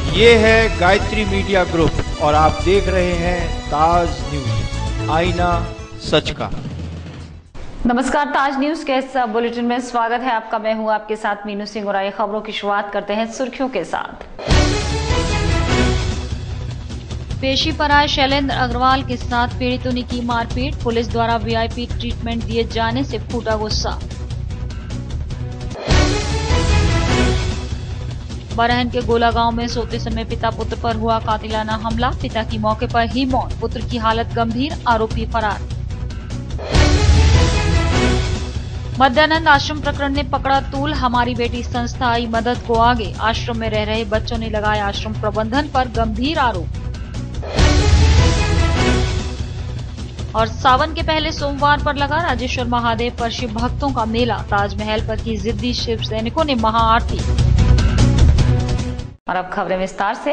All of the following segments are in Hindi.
ये है गायत्री मीडिया ग्रुप और आप देख रहे हैं ताज न्यूज, आईना सच का। नमस्कार, ताज न्यूज के इस बुलेटिन में स्वागत है आपका। मैं हूं आपके साथ मीनू सिंह और आइए खबरों की शुरुआत करते हैं सुर्खियों के साथ। पेशी पर आए शैलेंद्र अग्रवाल के साथ पीड़ितों ने की मारपीट, पुलिस द्वारा वीआईपी ट्रीटमेंट दिए जाने से फूटा गुस्सा। बरहन के गोला गांव में सोते समय पिता पुत्र पर हुआ कातिलाना हमला, पिता की मौके पर ही मौत, पुत्र की हालत गंभीर, आरोपी फरार। मध्यानंद आश्रम प्रकरण ने पकड़ा तूल, हमारी बेटी संस्था आई मदद को आगे, आश्रम में रह रहे बच्चों ने लगाया आश्रम प्रबंधन पर गंभीर आरोप। और सावन के पहले सोमवार पर लगा राजेश्वर महादेव पर शिव भक्तों का मेला, ताजमहल पर की जिद्दी शिव सैनिकों ने महाआरती। और अब खबरें विस्तार से।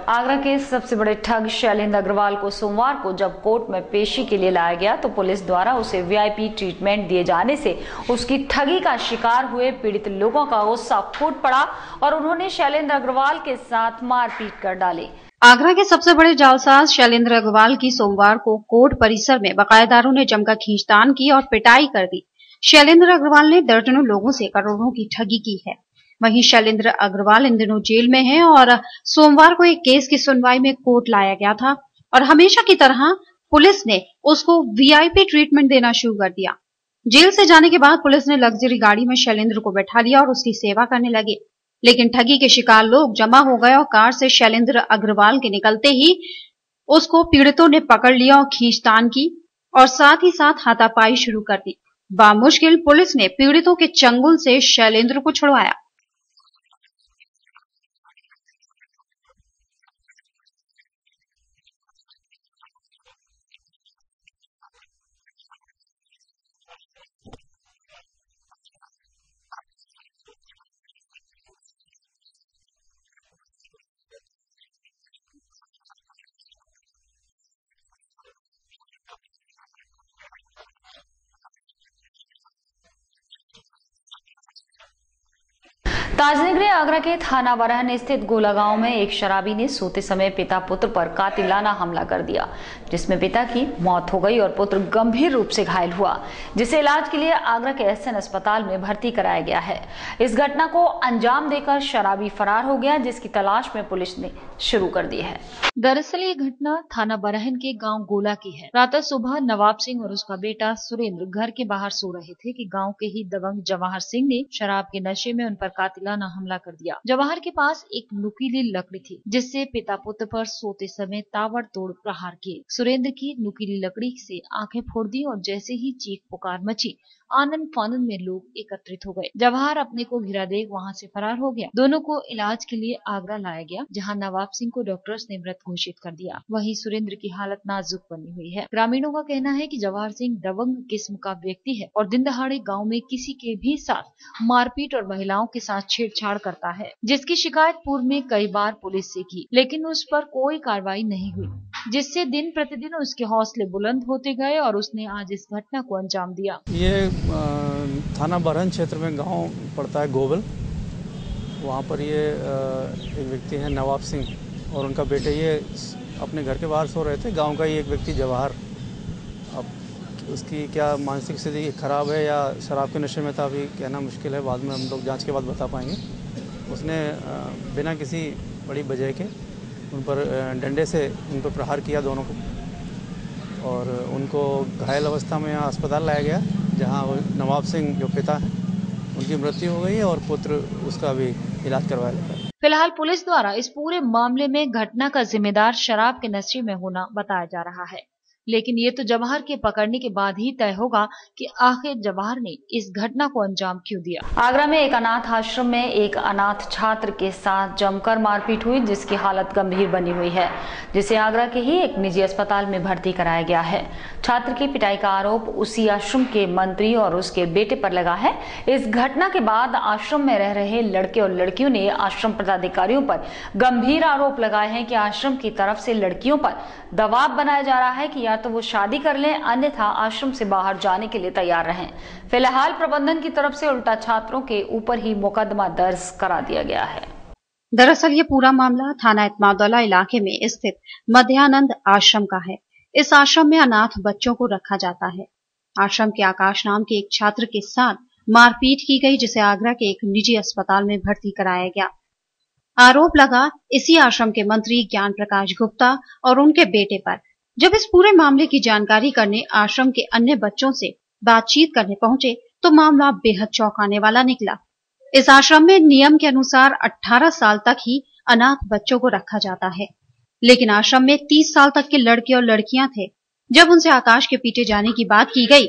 आगरा के सबसे बड़े ठग शैलेंद्र अग्रवाल को सोमवार को जब कोर्ट में पेशी के लिए लाया गया तो पुलिस द्वारा उसे वीआईपी ट्रीटमेंट दिए जाने से उसकी ठगी का शिकार हुए पीड़ित लोगों का गुस्सा फूट पड़ा और उन्होंने शैलेंद्र अग्रवाल के साथ मारपीट कर डाली। आगरा के सबसे बड़े जालसाज शैलेंद्र अग्रवाल की सोमवार को कोर्ट परिसर में बकायेदारों ने जमकर खींचतान की और पिटाई कर दी। शैलेंद्र अग्रवाल ने दर्जनों लोगों से करोड़ों की ठगी की है। वहीं शैलेंद्र अग्रवाल इन दिनों जेल में है और सोमवार को एक केस की सुनवाई में कोर्ट लाया गया था और हमेशा की तरह पुलिस ने उसको वीआईपी ट्रीटमेंट देना शुरू कर दिया। जेल से जाने के बाद पुलिस ने लग्जरी गाड़ी में शैलेंद्र को बैठा लिया और उसकी सेवा करने लगे, लेकिन ठगी के शिकार लोग जमा हो गए और कार से शैलेंद्र अग्रवाल के निकलते ही उसको पीड़ितों ने पकड़ लिया और खींचतान की और साथ ही साथ हाथापाई शुरू कर दी। बामुश्किल पुलिस ने पीड़ितों के चंगुल से शैलेंद्र को छुड़वाया। ताजनगरी आगरा के थाना बरहन स्थित गोला गांव में एक शराबी ने सोते समय पिता पुत्र पर कातिलाना हमला कर दिया, जिसमें पिता की मौत हो गई और पुत्र गंभीर रूप से घायल हुआ, जिसे इलाज के लिए आगरा के एसएन अस्पताल में भर्ती कराया गया है। इस घटना को अंजाम देकर शराबी फरार हो गया, जिसकी तलाश में पुलिस ने शुरू कर दी है। दरअसल ये घटना थाना बरहन के गांव गोला की है। प्रातः सुबह नवाब सिंह और उसका बेटा सुरेंद्र घर के बाहर सो रहे थे कि गांव के ही दबंग जवाहर सिंह ने शराब के नशे में उन पर कातिलाना हमला कर दिया। जवाहर के पास एक नुकीली लकड़ी थी, जिससे पिता पुत्र पर सोते समय ताबड़तोड़ प्रहार किए। सुरेंद्र की नुकीली लकड़ी से आंखें फोड़ दी और जैसे ही चीख पुकार मची, आनंद फानंद में लोग एकत्रित हो गए। जवाहर अपने को घिरा देख वहां से फरार हो गया। दोनों को इलाज के लिए आगरा लाया गया, जहां नवाब सिंह को डॉक्टर्स ने मृत घोषित कर दिया। वहीं सुरेंद्र की हालत नाजुक बनी हुई है। ग्रामीणों का कहना है कि जवाहर सिंह दबंग किस्म का व्यक्ति है और दिन दहाड़े गाँव में किसी के भी साथ मारपीट और महिलाओं के साथ छेड़छाड़ करता है, जिसकी शिकायत पूर्व में कई बार पुलिस से की, लेकिन उस पर कोई कार्रवाई नहीं हुई, जिससे दिन प्रतिदिन उसके हौसले बुलंद होते गए और उसने आज इस घटना को अंजाम दिया। ये थाना बरहन क्षेत्र में गांव पड़ता है गोबल, वहाँ पर ये एक व्यक्ति है नवाब सिंह और उनका बेटे ये अपने घर के बाहर सो रहे थे। गांव का ही एक व्यक्ति जवाहर, अब उसकी क्या मानसिक स्थिति खराब है या शराब के नशे में था, अभी कहना मुश्किल है, बाद में हम लोग जांच के बाद बता पाएंगे। उसने बिना किसी बड़ी वजह के उन पर डंडे से उन पर प्रहार किया दोनों को, और उनको घायल अवस्था में यहाँ अस्पताल लाया गया, जहाँ नवाब सिंह जो पिता है उनकी मृत्यु हो गई है और पुत्र उसका भी इलाज करवाया जाता है। फिलहाल पुलिस द्वारा इस पूरे मामले में घटना का जिम्मेदार शराब के नशे में होना बताया जा रहा है, लेकिन ये तो जवाहर के पकड़ने के बाद ही तय होगा कि आखिर जवाहर ने इस घटना को अंजाम क्यों दिया। आगरा में एक अनाथ आश्रम में एक अनाथ छात्र के साथ जमकर मारपीट हुई, जिसकी हालत गंभीर बनी हुई है, जिसे आगरा के ही एक निजी अस्पताल में भर्ती कराया गया है। छात्र की पिटाई का आरोप उसी आश्रम के मंत्री और उसके बेटे पर लगा है। इस घटना के बाद आश्रम में रह रहे लड़के और लड़कियों ने आश्रम पदाधिकारियों पर गंभीर आरोप लगाए हैं कि आश्रम की तरफ से लड़कियों पर दबाव बनाया जा रहा है कि या तो वो शादी कर लें, अन्यथा आश्रम से बाहर जाने के लिए तैयार रहें। फिलहाल प्रबंधन की तरफ से उल्टा छात्रों के ऊपर ही मुकदमा दर्ज करा दिया गया है। दरअसल ये पूरा मामला थाना इत्मादौला इलाके में स्थित मध्यानंद आश्रम का है। इस आश्रम में अनाथ बच्चों को रखा जाता है। आश्रम के आकाश नाम के एक छात्र के साथ मारपीट की गई, जिसे आगरा के एक निजी अस्पताल में भर्ती कराया गया। आरोप लगा इसी आश्रम के मंत्री ज्ञान प्रकाश गुप्ता और उनके बेटे पर। जब इस पूरे मामले की जानकारी करने आश्रम के अन्य बच्चों से बातचीत करने पहुंचे तो मामला बेहद चौंकाने वाला निकला। इस आश्रम में नियम के अनुसार 18 साल तक ही अनाथ बच्चों को रखा जाता है, लेकिन आश्रम में 30 साल तक के लड़के और लड़कियां थे। जब उनसे आकाश के पीटे जाने की बात की गई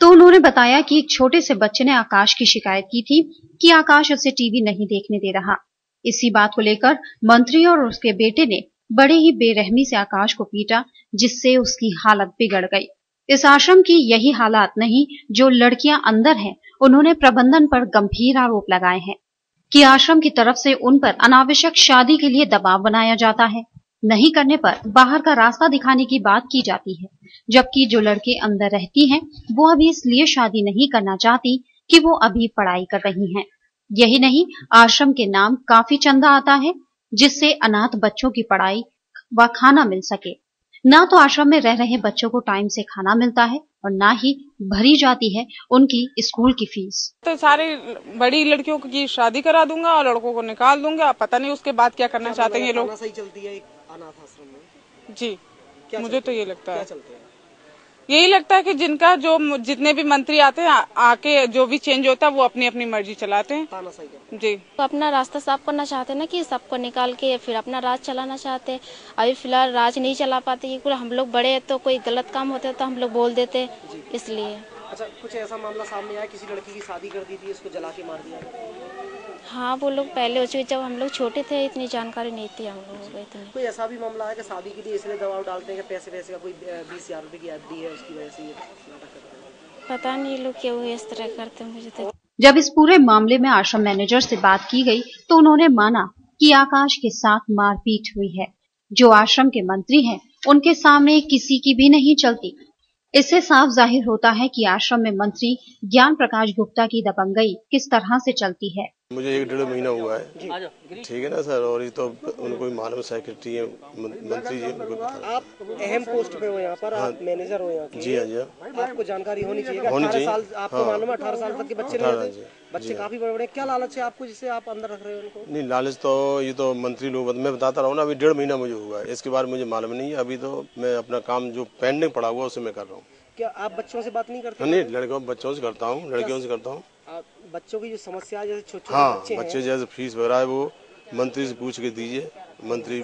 तो उन्होंने बताया कि एक छोटे से बच्चे ने आकाश की शिकायत की थी कि आकाश उसे टीवी नहीं देखने दे रहा। इसी बात को लेकर मंत्री और उसके बेटे ने बड़े ही बेरहमी से आकाश को पीटा, जिससे उसकी हालत बिगड़ गई। इस आश्रम की यही हालात नहीं, जो लड़कियां अंदर हैं, उन्होंने प्रबंधन पर गंभीर आरोप लगाए हैं कि आश्रम की तरफ से उन पर अनावश्यक शादी के लिए दबाव बनाया जाता है। नहीं करने पर बाहर का रास्ता दिखाने की बात की जाती है, जबकि जो लड़के अंदर रहती हैं वो अभी इसलिए शादी नहीं करना चाहती कि वो अभी पढ़ाई कर रही हैं। यही नहीं, आश्रम के नाम काफी चंदा आता है, जिससे अनाथ बच्चों की पढ़ाई व खाना मिल सके। ना तो आश्रम में रह रहे बच्चों को टाइम से खाना मिलता है और ना ही भरी जाती है उनकी स्कूल की फीस। तो सारी बड़ी लड़कियों की शादी करा दूंगा और लड़कों को निकाल दूंगा। पता नहीं उसके बाद क्या करना चाहते हैं ये लोग। सही चलती है एक अनाथ आश्रम में? जी, मुझे तो ये लगता है। चलते हैं? यही लगता है कि जिनका जो जितने भी मंत्री आते हैं आके जो भी चेंज होता है वो अपनी अपनी मर्जी चलाते हैं। तानाशाही करते हैं। जी, तो अपना रास्ता साफ करना चाहते हैं ना, कि सबको निकाल के फिर अपना राज चलाना चाहते हैं। अभी फिलहाल राज नहीं चला पाते, क्योंकि हम लोग बड़े हैं तो कोई गलत काम होता है तो हम लोग बोल देते, इसलिए। अच्छा, कुछ ऐसा मामला सामने आया किसी लड़की की शादी कर दी थी, उसको जला के मार दिया? हाँ, वो लोग पहले हो चुके, जब हम लोग छोटे थे इतनी जानकारी नहीं थी हम लोगों को इतनी। कोई ऐसा भी मामला है कि शादी के लिए इसलिए दबाव डालते हैं कि पैसे का कोई 20,000 रुपए की एफडी है, उसकी वजह से ये नाटक करते हैं? पता नहीं लोग क्यों इस तरह करते हैं, मुझे तो। जब इस पूरे मामले में आश्रम मैनेजर से बात की गई तो उन्होंने माना कि आकाश के साथ मारपीट हुई है। जो आश्रम के मंत्री हैं, उनके सामने किसी की भी नहीं चलती। इससे साफ जाहिर होता है कि आश्रम में मंत्री ज्ञान प्रकाश गुप्ता की दबंगई किस तरह से चलती है। मुझे 1-1.5 महीना हुआ है, ठीक है ना सर। और ये तो उनको मालूम, सेक्रेटरी है, मंत्री जी उनको पता। आप अहम पोस्ट पे हो यहाँ पर, आप मैनेजर हो यहाँ के। जी हाँ जी, आपको जानकारी होनी चाहिए। होनी चाहिए। 18 साल आपको मालूम है, 18 साल तक के बच्चे नहीं रहते। बच्चे काफी बड़े बड़े। क्या लालच है आपको जिससे आप अंदर रख रहे हो उनको? नहीं, लालच तो ये तो मंत्री लोग, मैं बताता रहा हूँ ना, अभी 1.5 महीना मुझे हुआ है। इसके बाद मुझे मालूम नहीं है। अभी तो मैं अपना काम जो पेंडिंग पड़ा हुआ उसे मैं कर रहा हूँ। क्या आप बच्चों से बात नहीं करते? नहीं, लड़कों बच्चों से करता हूँ, लड़कियों से करता हूँ। बच्चों की जो समस्या है, जैसे छोटे बच्चे जैसे फीस वगैरह है वो मंत्री से पूछ के दीजिए, मंत्री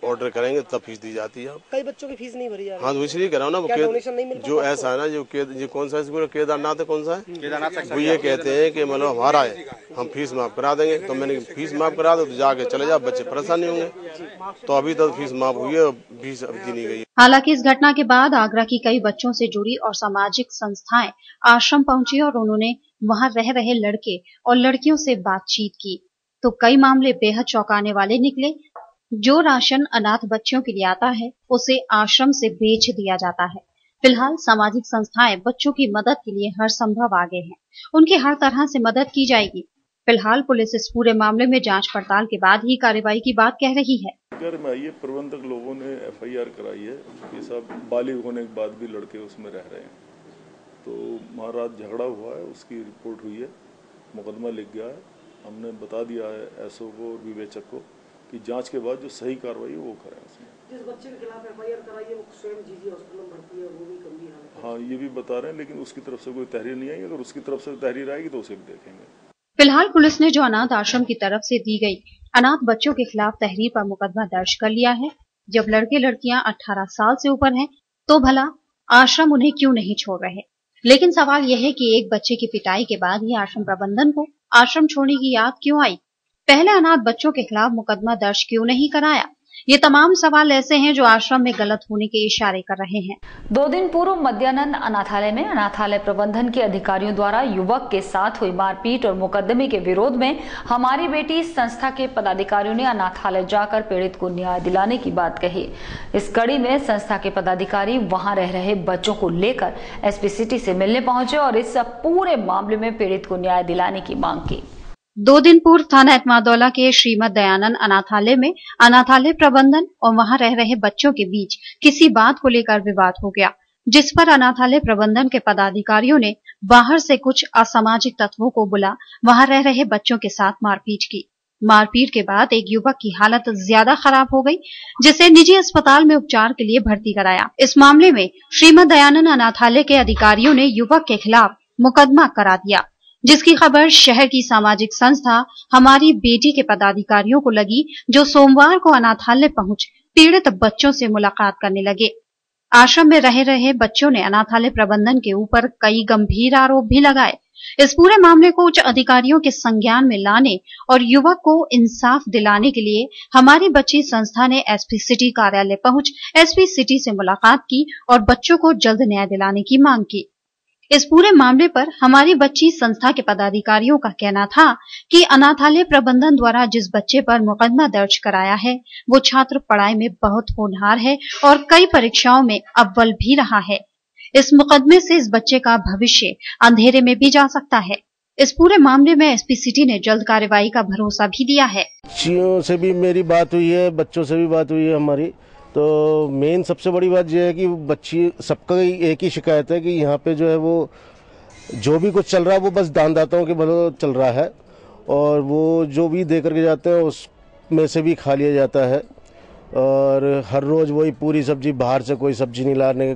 ऑर्डर करेंगे तब फीस दी जाती है। कई बच्चों की फीस नहीं भरी जा रही। हाँ, तो इसलिए कह रहा हूँ ना, डोनेशन नहीं मिल पाता जो ऐसा है ना, जो कौन सा स्कूल केदारनाथ है, कौन सा है, वो ये कहते हैं कि मतलब हमारा है, हम फीस माफ करा देंगे। तो मैंने फीस माफ करा दो तो जाके चले जाओ, बच्चे परेशान नहीं होंगे। तो अभी तक फीस माफ हुई है, फीस अब दी नहीं गई। हालांकि इस घटना के बाद आगरा की कई बच्चों से जुड़ी और सामाजिक संस्थाएं आश्रम पहुंची और उन्होंने वहां रह रहे लड़के और लड़कियों से बातचीत की, तो कई मामले बेहद चौंकाने वाले निकले। जो राशन अनाथ बच्चों के लिए आता है उसे आश्रम से बेच दिया जाता है। फिलहाल सामाजिक संस्थाएं बच्चों की मदद के लिए हर संभव आगे हैं, उनकी हर तरह से मदद की जाएगी। फिलहाल पुलिस इस पूरे मामले में जांच पड़ताल के बाद ही कार्रवाई की बात कह रही है। ये प्रबंधक लोगों ने FIR कराई है कि सब बालिग होने के बाद भी लड़के उसमें रह रहे हैं। तो महाराज झगड़ा हुआ है, उसकी रिपोर्ट हुई है, मुकदमा लिख गया है। हमने बता दिया है SO को और विवेचक को कि जांच के बाद जो सही कार्रवाई है वो करें उसमें। जिस बच्चे के खिलाफ FIR कराई है वो स्वयं GG हॉस्पिटल में भर्ती है, वो भी गंभीर हालत है। हाँ, ये भी बता रहे हैं, लेकिन उसकी तरफ से कोई तहरीर नहीं आई। अगर उसकी तरफ से तहरीर आएगी तो उसे भी देखेंगे। फिलहाल पुलिस ने जो अनाथ आश्रम की तरफ से दी गई अनाथ बच्चों के खिलाफ तहरीर पर मुकदमा दर्ज कर लिया है। जब लड़के लड़कियां 18 साल से ऊपर हैं, तो भला आश्रम उन्हें क्यों नहीं छोड़ रहे। लेकिन सवाल यह है कि एक बच्चे की पिटाई के बाद ही आश्रम प्रबंधन को आश्रम छोड़ने की याद क्यों आई, पहले अनाथ बच्चों के खिलाफ मुकदमा दर्ज क्यों नहीं कराया। ये तमाम सवाल ऐसे हैं जो आश्रम में गलत होने के इशारे कर रहे हैं। 2 दिन पूर्व मध्यानंद अनाथालय में अनाथालय प्रबंधन के अधिकारियों द्वारा युवक के साथ हुई मारपीट और मुकदमे के विरोध में हमारी बेटी संस्था के पदाधिकारियों ने अनाथालय जाकर पीड़ित को न्याय दिलाने की बात कही। इस कड़ी में संस्था के पदाधिकारी वहां रह रहे बच्चों को लेकर SP सिटी से मिलने पहुंचे और इस पूरे मामले में पीड़ित को न्याय दिलाने की मांग की। 2 दिन पूर्व थाना एतमादौला के श्रीमद दयानंद अनाथालय में अनाथालय प्रबंधन और वहां रह रहे बच्चों के बीच किसी बात को लेकर विवाद हो गया, जिस पर अनाथालय प्रबंधन के पदाधिकारियों ने बाहर से कुछ असामाजिक तत्वों को बुला वहां रह रहे बच्चों के साथ मारपीट की। मारपीट के बाद एक युवक की हालत ज्यादा खराब हो गई, जिसे निजी अस्पताल में उपचार के लिए भर्ती कराया। इस मामले में श्रीमद दयानंद अनाथालय के अधिकारियों ने युवक के खिलाफ मुकदमा करा दिया, जिसकी खबर शहर की सामाजिक संस्था हमारी बेटी के पदाधिकारियों को लगी, जो सोमवार को अनाथालय पहुंच पीड़ित बच्चों से मुलाकात करने लगे। आश्रम में रह रहे बच्चों ने अनाथालय प्रबंधन के ऊपर कई गंभीर आरोप भी लगाए। इस पूरे मामले को उच्च अधिकारियों के संज्ञान में लाने और युवक को इंसाफ दिलाने के लिए हमारी बच्ची संस्था ने एसपी सिटी कार्यालय पहुंच एसपी सिटी से मुलाकात की और बच्चों को जल्द न्याय दिलाने की मांग की। इस पूरे मामले पर हमारी बच्ची संस्था के पदाधिकारियों का कहना था कि अनाथालय प्रबंधन द्वारा जिस बच्चे पर मुकदमा दर्ज कराया है वो छात्र पढ़ाई में बहुत होनहार है और कई परीक्षाओं में अव्वल भी रहा है। इस मुकदमे से इस बच्चे का भविष्य अंधेरे में भी जा सकता है। इस पूरे मामले में एसपी सिटी ने जल्द कार्रवाई का भरोसा भी दिया है। बच्चियों से भी मेरी बात हुई है, बच्चों से भी बात हुई है हमारी। तो मेन सबसे बड़ी बात यह है कि बच्ची सबका एक ही शिकायत है कि यहाँ पे जो है वो जो भी कुछ चल रहा है वो बस दानदाताओं के बदौलत चल रहा है और वो जो भी दे करके जाते हैं उसमें से भी खा लिया जाता है और हर रोज़ वही पूरी सब्जी, बाहर से कोई सब्जी नहीं लाने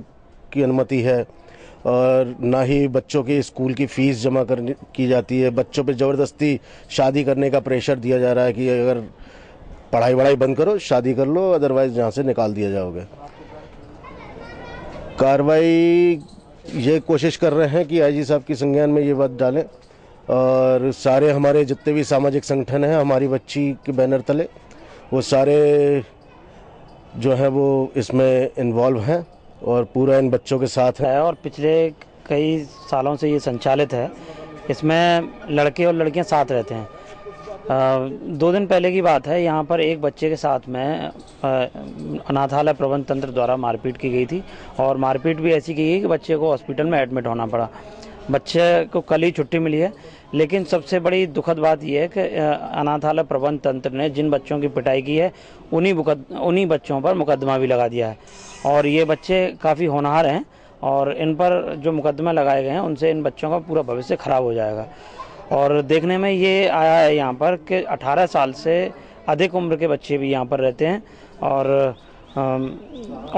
की अनुमति है और ना ही बच्चों की स्कूल की फीस जमा की जाती है। बच्चों पे ज़बरदस्ती शादी करने का प्रेशर दिया जा रहा है कि अगर पढ़ाई वढ़ाई बंद करो, शादी कर लो, अदरवाइज यहाँ से निकाल दिया जाओगे। कार्रवाई ये कोशिश कर रहे हैं कि आईजी साहब की संज्ञान में ये बात डालें और सारे हमारे जितने भी सामाजिक संगठन हैं हमारी बच्ची के बैनर तले वो सारे जो है वो इसमें इन्वॉल्व हैं और पूरा इन बच्चों के साथ है और पिछले कई सालों से ये संचालित है। इसमें लड़के और लड़कियां साथ रहते हैं। 2 दिन पहले की बात है, यहाँ पर एक बच्चे के साथ में अनाथालय प्रबंध तंत्र द्वारा मारपीट की गई थी और मारपीट भी ऐसी की गई कि बच्चे को हॉस्पिटल में एडमिट होना पड़ा। बच्चे को कल ही छुट्टी मिली है, लेकिन सबसे बड़ी दुखद बात यह है कि अनाथालय प्रबंध तंत्र ने जिन बच्चों की पिटाई की है उन्हीं बच्चों पर मुकदमा भी लगा दिया है और ये बच्चे काफ़ी होनहार हैं और इन पर जो मुकदमा लगाए गए हैं उनसे इन बच्चों का पूरा भविष्य खराब हो जाएगा। और देखने में ये आया है यहाँ पर कि 18 साल से अधिक उम्र के बच्चे भी यहाँ पर रहते हैं और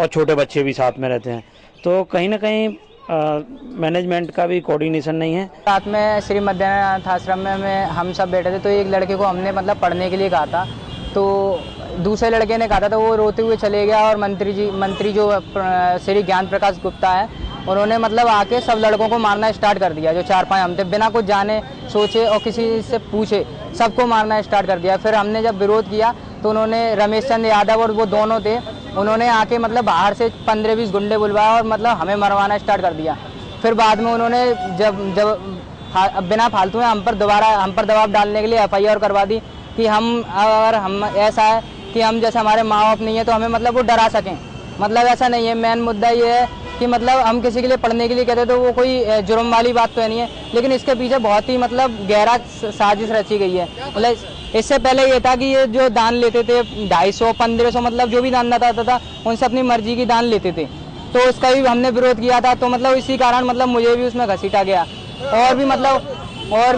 छोटे बच्चे भी साथ में रहते हैं। तो कहीं ना कहीं मैनेजमेंट का भी कोऑर्डिनेशन नहीं है। रात में श्रीमद दयानंद आश्रम में हम सब बैठे थे तो एक लड़के को हमने मतलब पढ़ने के लिए कहा था, तो दूसरे लड़के ने कहा था तो वो रोते हुए चले गया और मंत्री जो श्री ज्ञान प्रकाश गुप्ता है उन्होंने मतलब आके सब लड़कों को मारना स्टार्ट कर दिया। जो 4-5 हम थे बिना कुछ जाने सोचे और किसी से पूछे सबको मारना स्टार्ट कर दिया। फिर हमने जब विरोध किया तो उन्होंने रमेश चंद्र यादव और वो दोनों थे, उन्होंने आके मतलब बाहर से 15-20 गुंडे बुलवाया और मतलब हमें मरवाना स्टार्ट कर दिया। फिर बाद में उन्होंने जब बिना फालतू में हम पर दबाव डालने के लिए FIR करवा दी कि हम ऐसा है कि हम जैसे हमारे माँ बाप नहीं है तो हमें मतलब वो डरा सकें। मतलब ऐसा नहीं है, मेन मुद्दा ये है कि मतलब हम किसी के लिए पढ़ने के लिए कहते तो वो कोई जुर्म वाली बात तो नहीं है, लेकिन इसके पीछे बहुत ही मतलब गहरा साजिश रची गई है। मतलब इससे पहले ये था कि ये जो दान लेते थे 250-1500 मतलब जो भी दानदाता था उनसे अपनी मर्जी की दान लेते थे, तो उसका भी हमने विरोध किया था। तो मतलब इसी कारण मतलब मुझे भी उसमें घसीटा गया और भी मतलब और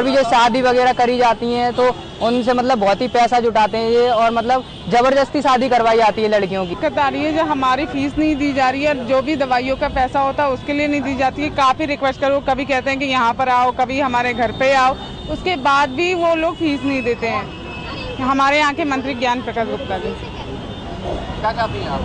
भी जो शादी वगैरह करी जाती हैं तो उनसे मतलब बहुत ही पैसा जुटाते हैं ये और मतलब जबरदस्ती शादी करवाई जाती है लड़कियों की। दिक्कत आ रही है, जो हमारी फीस नहीं दी जा रही है, जो भी दवाइयों का पैसा होता है उसके लिए नहीं दी जाती है। काफ़ी रिक्वेस्ट करो, कभी कहते हैं कि यहाँ पर आओ, कभी हमारे घर पे आओ, उसके बाद भी वो लोग फीस नहीं देते हैं। हमारे यहाँ के मंत्री ज्ञान प्रकाश गुप्ता जी। क्या चाहती हैं आप?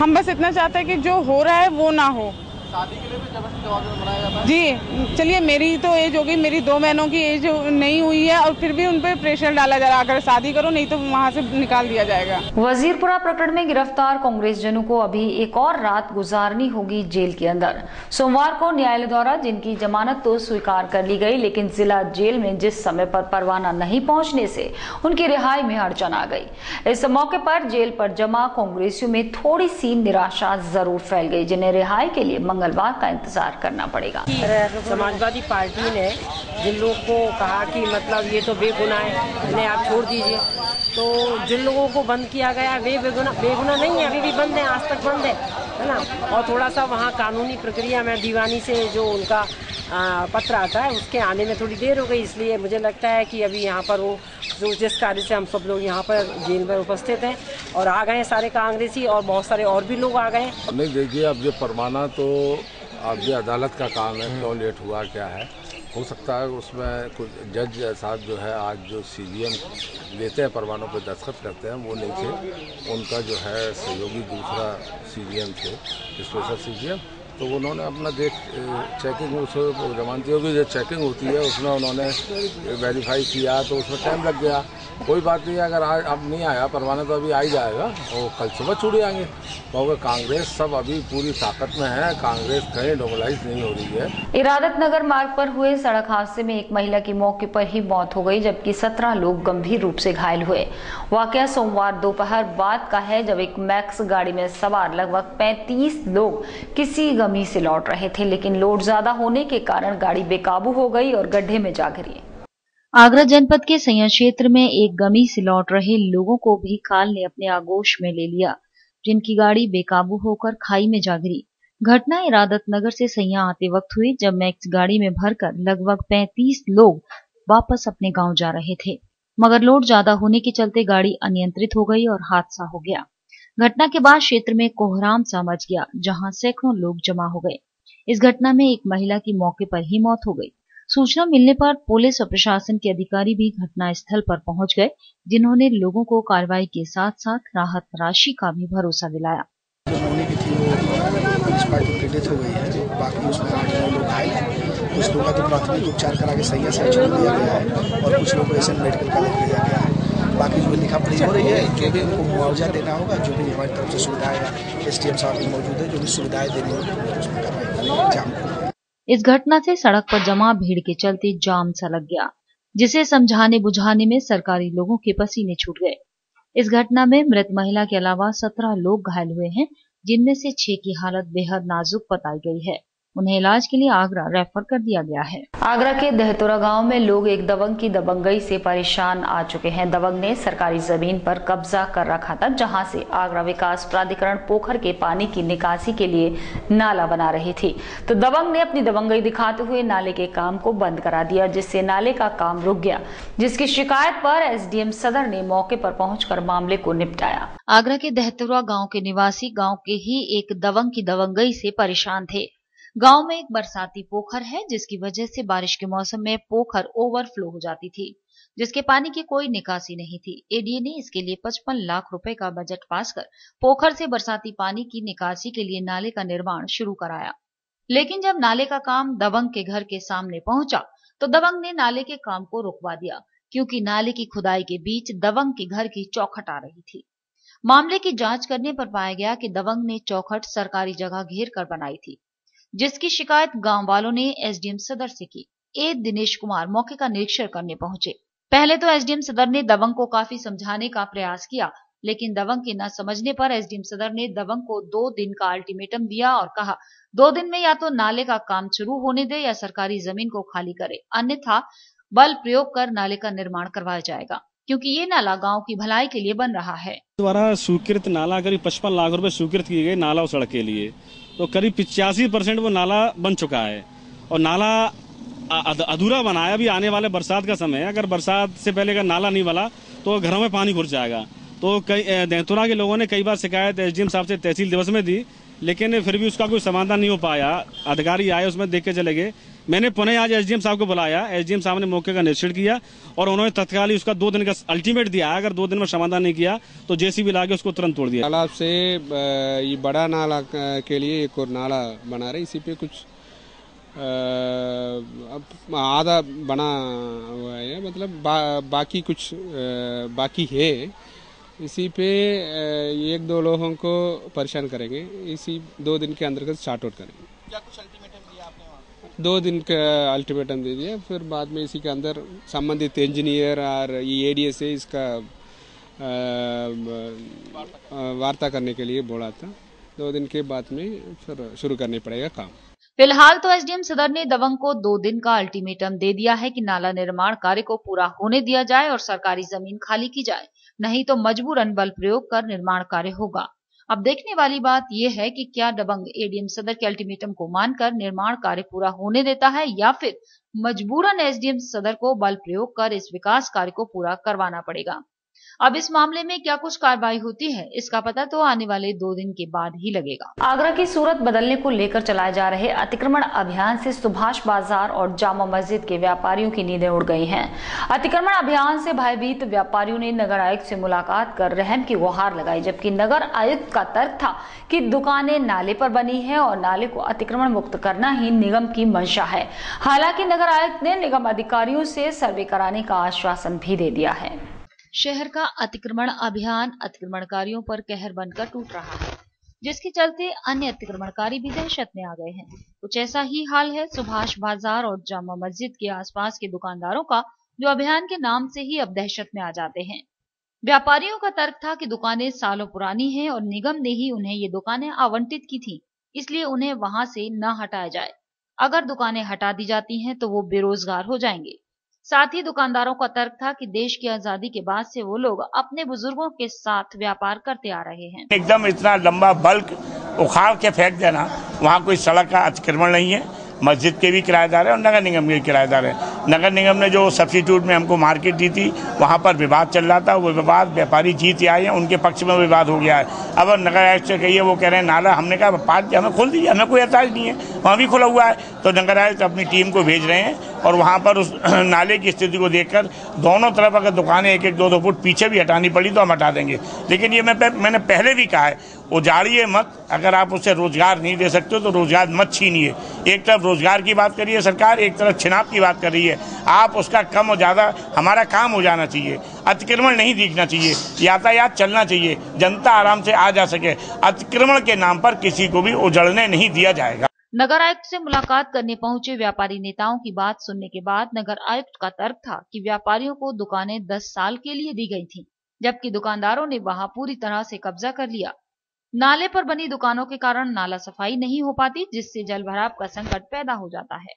हम बस इतना चाहते हैं कि जो हो रहा है वो ना हो। शादी के लिए भी जबरदस्ती दबाव बनाया जाता है? जी चलिए, मेरी तो एज होगी, मेरी 2 महीनों की एज नहीं हुई है और फिर भी उन पर प्रेशर डाला जा रहा है, अगर शादी करो नहीं तो वहाँ से निकाल दिया जाएगा। वजीरपुरा प्रकरण में गिरफ्तार कांग्रेसजनों को अभी एक और रात गुजारनी होगी जेल के अंदर। सोमवार को न्यायालय द्वारा जिनकी जमानत तो स्वीकार कर ली गई, लेकिन जिला जेल में जिस समय पर परवाना नहीं पहुंचने से उनकी रिहाई में अड़चन आ गई। इस मौके पर जेल पर जमा कांग्रेसियों में थोड़ी सी निराशा जरूर फैल गई, जिन्हें रिहाई के लिए मंगलवार का इंतजार करना पड़ेगा। समाजवादी पार्टी ने जिन लोगों को कहा कि मतलब ये तो बेगुनाह है, इन्हें आप छोड़ दीजिए, तो जिन लोगों को बंद किया गया वे बेगुनाह नहीं है, अभी भी बंद है, आज तक बंद है ना। और थोड़ा सा वहाँ कानूनी प्रक्रिया में दीवानी से जो उनका पत्र आता है उसके आने में थोड़ी देर हो गई, इसलिए मुझे लगता है कि अभी यहाँ पर वो जो जिस कार्य से हम सब लोग यहाँ पर जेल में उपस्थित हैं और आ गए सारे कांग्रेसी और बहुत सारे और भी लोग आ गए। नहीं देखिए, अब जो परवाना तो अब ये अदालत का काम है, क्यों लेट हुआ क्या है, हो सकता है उसमें कुछ जज साहब जो है आज जो CGM लेते हैं परवानों पर दस्तखत करते हैं वो नहीं थे, उनका जो है सहयोगी दूसरा CGM थे, स्पेशल CGM, तो उन्होंने अपना चेकिंग उसको जमानतियों की जो चेकिंग होती है उसमें उन्होंने वेरीफाई किया तो उसमें टाइम लग गया। कोई बात नहीं, अगर आज अब नहीं आया परवाना तो अभी आ ही जाएगा और कल सुबह छूट जाएंगे, क्योंकि कांग्रेस सब अभी पूरी ताकत में है, कांग्रेस कहीं डोमलाइज नहीं हो रही है। इरादत नगर मार्ग पर हुए सड़क हादसे में एक महिला की मौके पर ही मौत हो गई, जबकि 17 लोग गंभीर रूप से घायल हुए। वाकया सोमवार दोपहर बाद का है, जब एक मैक्स गाड़ी में सवार लगभग 35 लोग किसी गमी से लौट रहे थे, लेकिन लोड ज्यादा होने के कारण गाड़ी बेकाबू हो गई और गड्ढे में जा गिरी। आगरा जनपद के सैया क्षेत्र में एक गमी से लौट रहे लोगों को भी काल ने अपने आगोश में ले लिया, जिनकी गाड़ी बेकाबू होकर खाई में जा गिरी। घटना इरादत नगर से सैया आते वक्त हुई, जब मैक्स गाड़ी में भरकर लगभग 35 लोग वापस अपने गांव जा रहे थे, मगर लोड ज्यादा होने के चलते गाड़ी अनियंत्रित हो गई और हादसा हो गया। घटना के बाद क्षेत्र में कोहराम सा मच गया, जहां सैकड़ों लोग जमा हो गए। इस घटना में एक महिला की मौके पर ही मौत हो गई। सूचना मिलने पर पुलिस और प्रशासन के अधिकारी भी घटना स्थल पर पहुंच गए, जिन्होंने लोगों को कार्रवाई के साथ साथ राहत राशि का भी भरोसा दिलाया। होने की थी वो पुलिस पार्टी की डेथ हो गई है, बाकी उसमें 8 लोग घायल हैं। कुछ लोगों का प्राथमिक उपचार करा के सैया से छोड़ दिया गया है और कुछ लोगों को एसएन मेडिकल कॉलेज ले जाया गया है। बाकी जो लिखा पढ़ी हो रही है, जो भी उनको मुआवजा देना होगा, जो भी हमारी तरफ से सुविधाएं SDM साहब भी मौजूद है, जो भी सुविधाएं देनी होगी उसमें करवाएंगे। इस घटना से सड़क पर जमा भीड़ के चलते जाम सा लग गया, जिसे समझाने बुझाने में सरकारी लोगों के पसीने छूट गए। इस घटना में मृत महिला के अलावा 17 लोग घायल हुए हैं, जिनमें से 6 की हालत बेहद नाजुक बताई गई है। उन्हें इलाज के लिए आगरा रेफर कर दिया गया है। आगरा के दहतोरा गांव में लोग एक दबंग की दबंगई से परेशान आ चुके हैं। दबंग ने सरकारी जमीन पर कब्जा कर रखा था, जहां से आगरा विकास प्राधिकरण पोखर के पानी की निकासी के लिए नाला बना रही थी। तो दबंग ने अपनी दबंगई दिखाते हुए नाले के काम को बंद करा दिया, जिससे नाले का काम रुक गया, जिसकी शिकायत पर SDM सदर ने मौके पर पहुंचकर मामले को निपटाया। आगरा के दहतोरा गाँव के निवासी गाँव के ही एक दबंग की दबंगई से परेशान थे। गांव में एक बरसाती पोखर है, जिसकी वजह से बारिश के मौसम में पोखर ओवरफ्लो हो जाती थी, जिसके पानी की कोई निकासी नहीं थी। एडीए ने इसके लिए 55 लाख रुपए का बजट पास कर पोखर से बरसाती पानी की निकासी के लिए नाले का निर्माण शुरू कराया। लेकिन जब नाले का काम दबंग के घर के सामने पहुंचा, तो दबंग ने नाले के काम को रुकवा दिया, क्योंकि नाले की खुदाई के बीच दबंग के घर की चौखट आ रही थी। मामले की जांच करने पर पाया गया कि दबंग ने चौखट सरकारी जगह घेर कर बनाई थी, जिसकी शिकायत गांव वालों ने SDM सदर से की। दिनेश कुमार मौके का निरीक्षण करने पहुंचे। पहले तो SDM सदर ने दबंग को काफी समझाने का प्रयास किया, लेकिन दबंग के न समझने पर SDM सदर ने दबंग को 2 दिन का अल्टीमेटम दिया और कहा 2 दिन में या तो नाले का काम शुरू होने दे या सरकारी जमीन को खाली करे, अन्यथा बल प्रयोग कर नाले का निर्माण करवाया जाएगा, क्योंकि ये नाला गांव की भलाई के लिए बन रहा है। द्वारा स्वीकृत नाला करीब 55 लाख रुपए स्वीकृत किए गए नाला और सड़क के लिए, तो करीब 85% वो नाला बन चुका है और नाला अधूरा बनाया भी। आने वाले बरसात का समय है, अगर बरसात से पहले अगर नाला नहीं बना तो घरों में पानी घुस जाएगा। तो कई दहतोरा के लोगों ने कई बार शिकायत SDM साहब से तहसील दिवस में दी, लेकिन फिर भी उसका कोई समाधान नहीं हो पाया। अधिकारी आए, उसमें देख के चले गए। मैंने पुनः आज SDM साहब को बुलाया, SDM साहब ने मौके का निरीक्षण किया और उन्होंने तत्काल ही उसका 2 दिन का अल्टीमेट दिया। अगर 2 दिन में समाधान नहीं किया तो JCB लाके उसको तुरंत तोड़ दिया। तालाब से ये बड़ा नाला के लिए एक और नाला बना रहे, इसी पे कुछ अब आधा बना हुआ है, मतलब बाकी कुछ बाकी है। इसी पे 1-2 लोगों को परेशान करेंगे, इसी 2 दिन के अंतर्गत स्टार्ट आउट करेंगे। क्या कुछ अल्टीमेटम दिया आपने वहाँ? 2 दिन का अल्टीमेटम दे दिया, फिर बाद में इसी के अंदर संबंधित इंजीनियर और ये ADA से इसका वार्ता करने के लिए बोला था। 2 दिन के बाद में फिर शुरू करने पड़ेगा काम। फिलहाल तो एसडीएम सदर ने दबंग को 2 दिन का अल्टीमेटम दे दिया है कि नाला निर्माण कार्य को पूरा होने दिया जाए और सरकारी जमीन खाली की जाए, नहीं तो मजबूरन बल प्रयोग कर निर्माण कार्य होगा। अब देखने वाली बात यह है कि क्या दबंग एडीएम सदर के अल्टीमेटम को मानकर निर्माण कार्य पूरा होने देता है या फिर मजबूरन एसडीएम सदर को बल प्रयोग कर इस विकास कार्य को पूरा करवाना पड़ेगा। अब इस मामले में क्या कुछ कार्रवाई होती है, इसका पता तो आने वाले 2 दिन के बाद ही लगेगा। आगरा की सूरत बदलने को लेकर चलाए जा रहे अतिक्रमण अभियान से सुभाष बाजार और जामा मस्जिद के व्यापारियों की नींदें उड़ गई हैं। अतिक्रमण अभियान से भयभीत व्यापारियों ने नगर आयुक्त से मुलाकात कर रहम की गुहार लगाई, जबकि नगर आयुक्त का तर्क था कि दुकानें नाले पर बनी है और नाले को अतिक्रमण मुक्त करना ही निगम की मंशा है। हालांकि नगर आयुक्त ने निगम अधिकारियों से सर्वे कराने का आश्वासन भी दे दिया है। शहर का अतिक्रमण अभियान अतिक्रमणकारियों पर कहर बनकर टूट रहा है, जिसके चलते अन्य अतिक्रमणकारी भी दहशत में आ गए हैं। कुछ ऐसा ही हाल है सुभाष बाजार और जामा मस्जिद के आसपास के दुकानदारों का, जो अभियान के नाम से ही अब दहशत में आ जाते हैं। व्यापारियों का तर्क था कि दुकानें सालों पुरानी हैं और निगम ने ही उन्हें ये दुकानें आवंटित की थी, इसलिए उन्हें वहां से न हटाया जाए। अगर दुकानें हटा दी जाती हैं तो वो बेरोजगार हो जाएंगे। साथ ही दुकानदारों का तर्क था कि देश की आजादी के बाद से वो लोग अपने बुजुर्गों के साथ व्यापार करते आ रहे हैं। एकदम इतना लंबा बल्क उखाड़ के फेंक देना, वहाँ कोई सड़क का अतिक्रमण नहीं है। मस्जिद के भी किराएदार है और नगर निगम के किराएदार है। नगर निगम ने जो सब्सिट्यूट में हमको मार्केट दी थी, वहाँ पर विवाद चल रहा था। वो विवाद व्यापारी जीत आए हैं, उनके पक्ष में विवाद हो गया है। अब नगर आयुक्त से कहिए, वो कह रहे हैं नाला, हमने कहा पार्ट हमें खोल दीजिए, हमें कोई एतराज नहीं है, वहाँ भी खुला हुआ है। तो नगर आयुक्त अपनी टीम को भेज रहे हैं और वहाँ पर उस नाले की स्थिति को देखकर दोनों तरफ अगर दुकानें 1-1, 2-2 फुट पीछे भी हटानी पड़ी तो हम हटा देंगे। लेकिन ये मैंने पहले भी कहा है, उजाड़िए मत। अगर आप उससे रोजगार नहीं दे सकते हो तो रोजगार मत छीनिए। एक तरफ रोजगार की बात करिए सरकार, एक तरफ छिनाप की बात कर रही है। आप उसका कम और ज़्यादा हमारा काम हो जाना चाहिए। अतिक्रमण नहीं दिखना चाहिए, यातायात चलना चाहिए, जनता आराम से आ जा सके। अतिक्रमण के नाम पर किसी को भी उजड़ने नहीं दिया जाएगा। नगर आयुक्त से मुलाकात करने पहुंचे व्यापारी नेताओं की बात सुनने के बाद नगर आयुक्त का तर्क था कि व्यापारियों को दुकानें 10 साल के लिए दी गई थीं, जबकि दुकानदारों ने वहां पूरी तरह से कब्जा कर लिया। नाले पर बनी दुकानों के कारण नाला सफाई नहीं हो पाती, जिससे जल भराव का संकट पैदा हो जाता है।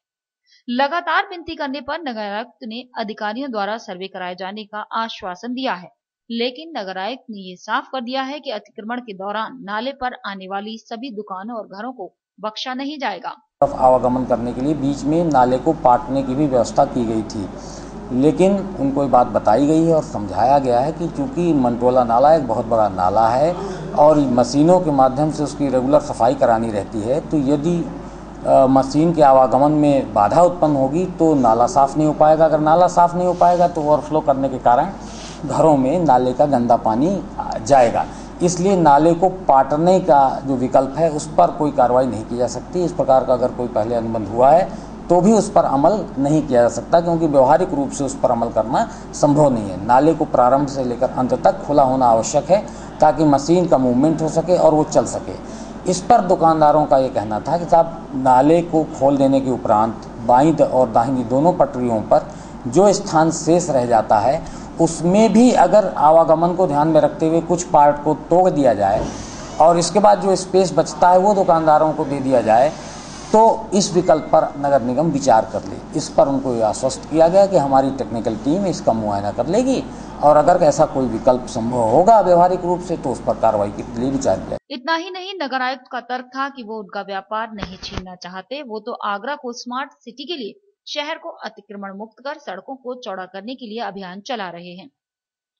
लगातार विनती करने पर नगर आयुक्त ने अधिकारियों द्वारा सर्वे कराए जाने का आश्वासन दिया है, लेकिन नगर आयुक्त ने ये साफ कर दिया है कि अतिक्रमण के दौरान नाले पर आने वाली सभी दुकानों और घरों को बख्शा नहीं जाएगा। आवागमन करने के लिए बीच में नाले को पाटने की भी व्यवस्था की गई थी, लेकिन उनको ये बात बताई गई है और समझाया गया है कि चूंकि मंटोला नाला एक बहुत बड़ा नाला है और मशीनों के माध्यम से उसकी रेगुलर सफाई करानी रहती है, तो यदि मशीन के आवागमन में बाधा उत्पन्न होगी तो नाला साफ नहीं हो पाएगा। अगर नाला साफ नहीं हो पाएगा तो ओवरफ्लो करने के कारण घरों में नाले का गंदा पानी जाएगा। इसलिए नाले को पाटने का जो विकल्प है उस पर कोई कार्रवाई नहीं की जा सकती। इस प्रकार का अगर कोई पहले अनुबंध हुआ है तो भी उस पर अमल नहीं किया जा सकता, क्योंकि व्यवहारिक रूप से उस पर अमल करना संभव नहीं है। नाले को प्रारंभ से लेकर अंत तक खुला होना आवश्यक है ताकि मशीन का मूवमेंट हो सके और वो चल सके। इस पर दुकानदारों का ये कहना था कि साहब नाले को खोल देने के उपरांत बाईं और दाहिनी दोनों पटरियों पर जो स्थान शेष रह जाता है उसमें भी अगर आवागमन को ध्यान में रखते हुए कुछ पार्ट को तोड़ दिया जाए और इसके बाद जो स्पेस बचता है वो दुकानदारों को दे दिया जाए तो इस विकल्प पर नगर निगम विचार कर ले। इस पर उनको आश्वस्त किया गया कि हमारी टेक्निकल टीम इसका मुआयना कर लेगी और अगर ऐसा कोई विकल्प संभव होगा व्यवहारिक रूप से तो उस पर कार्रवाई के लिए विचार किया। इतना ही नहीं, नगर आयुक्त का तर्क था कि वो उनका व्यापार नहीं छीनना चाहते, वो तो आगरा को स्मार्ट सिटी के लिए, शहर को अतिक्रमण मुक्त कर सड़कों को चौड़ा करने के लिए अभियान चला रहे हैं।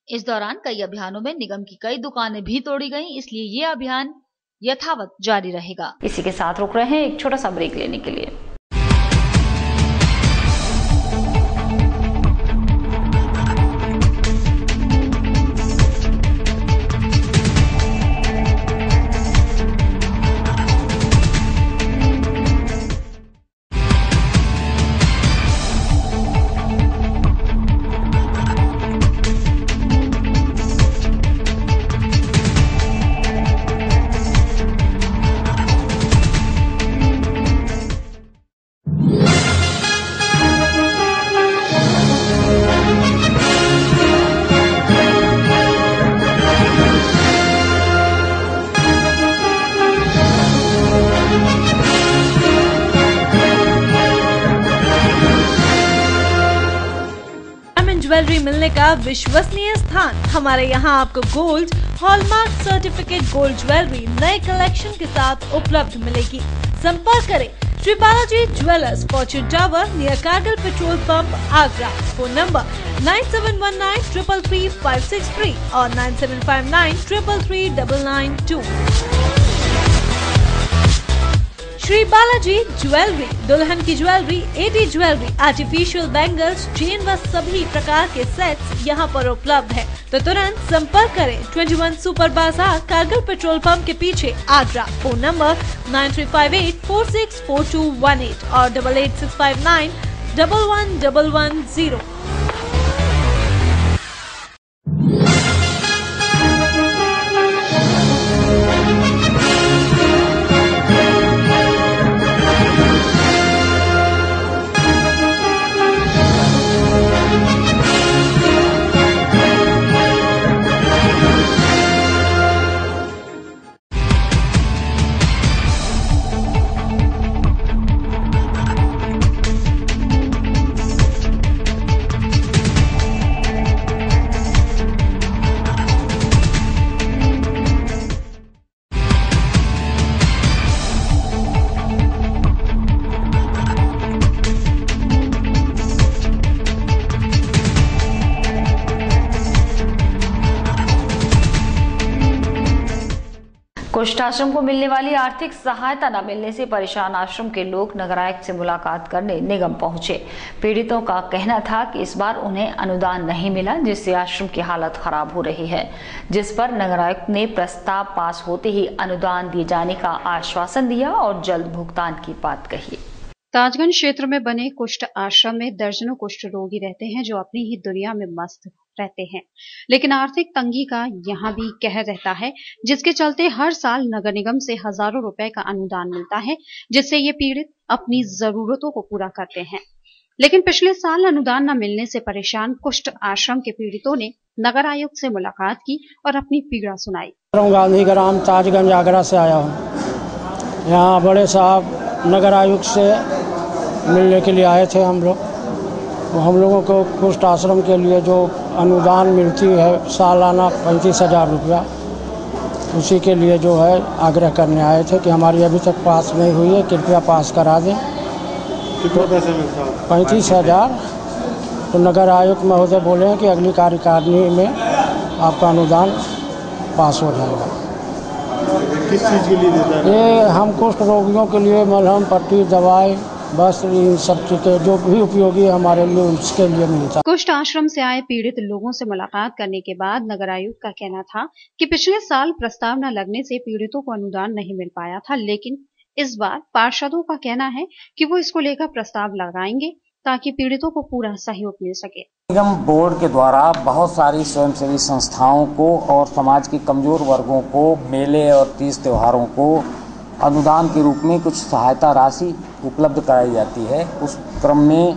इस दौरान कई अभियानों में निगम की कई दुकानें भी तोड़ी गईं, इसलिए ये अभियान यथावत जारी रहेगा। इसी के साथ रुक रहे हैं एक छोटा सा ब्रेक लेने के लिए। ज्वेलरी मिलने का विश्वसनीय स्थान। हमारे यहाँ आपको gold, hallmark certificate gold jewellery नए कलेक्शन के साथ उपलब्ध मिलेगी। संपर्क करें Shri Balaji jewellers, Fortune Tower near Kargil petrol pump, Agra. Phone number 9719 333 563 और 9759 333 992। श्री बालाजी ज्वेलरी, दुल्हन की jewellery, AD jewellery, artificial bangles, chain व सभी प्रकार के सेट्स यहाँ पर उपलब्ध है। तो तुरंत संपर्क करें 21 सुपर बाजार, कारगिल पेट्रोल पंप के पीछे, आगरा। फोन नंबर 9358464218 और 88659 11110। कुष्ठ आश्रम को मिलने वाली आर्थिक सहायता न मिलने से परेशान आश्रम के लोग नगर आयुक्त से मुलाकात करने निगम पहुंचे। पीड़ितों का कहना था कि इस बार उन्हें अनुदान नहीं मिला, जिससे आश्रम की हालत खराब हो रही है, जिस पर नगर आयुक्त ने प्रस्ताव पास होते ही अनुदान दिए जाने का आश्वासन दिया और जल्द भुगतान की बात कही। ताजगंज क्षेत्र में बने कुष्ठ आश्रम में दर्जनों कुष्ठ रोगी रहते हैं जो अपनी ही दुनिया में मस्त रहते हैं, लेकिन आर्थिक तंगी का यहाँ भी कहर रहता है, जिसके चलते हर साल नगर निगम से हजारों रुपए का अनुदान मिलता है, जिससे ये पीड़ित अपनी जरूरतों को पूरा करते हैं। लेकिन पिछले साल अनुदान न मिलने से परेशान कुष्ठ आश्रम के पीड़ितों ने नगर आयुक्त से मुलाकात की और अपनी पीड़ा सुनाई। गांधी ग्राम ताजगंज आगरा से आया हूँ। यहाँ बड़े साहब नगर आयुक्त से मिलने के लिए आए थे हम लोगों को कुष्ठ आश्रम के लिए जो अनुदान मिलती है सालाना 35,000 रुपया, उसी के लिए जो है आग्रह करने आए थे कि हमारी अभी तक पास नहीं हुई है, कृपया पास करा दें। कितना पैसा मिलता है? 35,000। तो नगर आयुक्त महोदय बोले हैं कि अगली कार्यकारिणी में आपका अनुदान पास हो जाएगा। किस चीज़ के लिए देता है? ये हम कुष्ठ रोगियों के लिए मलहम, पट्टी, दवाई, बस इन सब चीजें जो भी उपयोगी है हमारे लिए, उसके लिए मिलता है। कुष्ठ आश्रम से आए पीड़ित लोगों से मुलाकात करने के बाद नगर आयुक्त का कहना था कि पिछले साल प्रस्ताव न लगने से पीड़ितों को अनुदान नहीं मिल पाया था, लेकिन इस बार पार्षदों का कहना है कि वो इसको लेकर प्रस्ताव लगाएंगे ताकि पीड़ितों को पूरा सहयोग मिल सके। निगम बोर्ड के द्वारा बहुत सारी स्वयंसेवी संस्थाओं को और समाज के कमजोर वर्गों को मेले और तीज त्योहारों को अनुदान के रूप में कुछ सहायता राशि उपलब्ध कराई जाती है। उस क्रम में